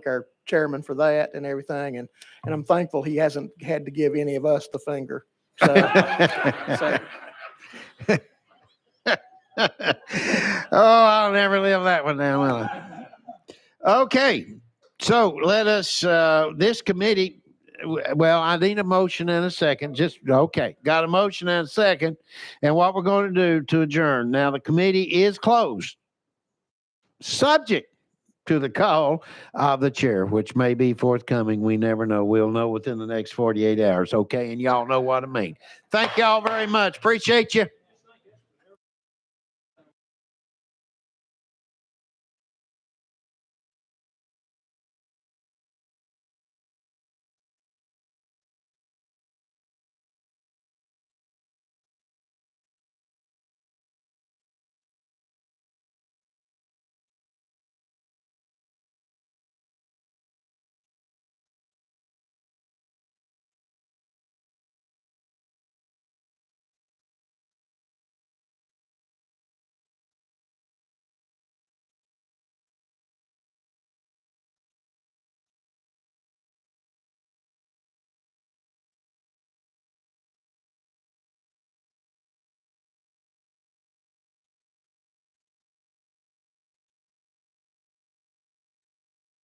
our chairman for that and everything, and I'm thankful he hasn't had to give any of us the finger. So, Oh, I'll never live that one down, will I? Okay, so let us, this committee, well, I need a motion and a second. Okay, got a motion and a second. And what we're going to do to adjourn. Now, the committee is closed, subject to the call of the chair, which may be forthcoming. We never know. We'll know within the next 48 hours. Okay, and y'all know what I mean. Thank y'all very much. Appreciate you.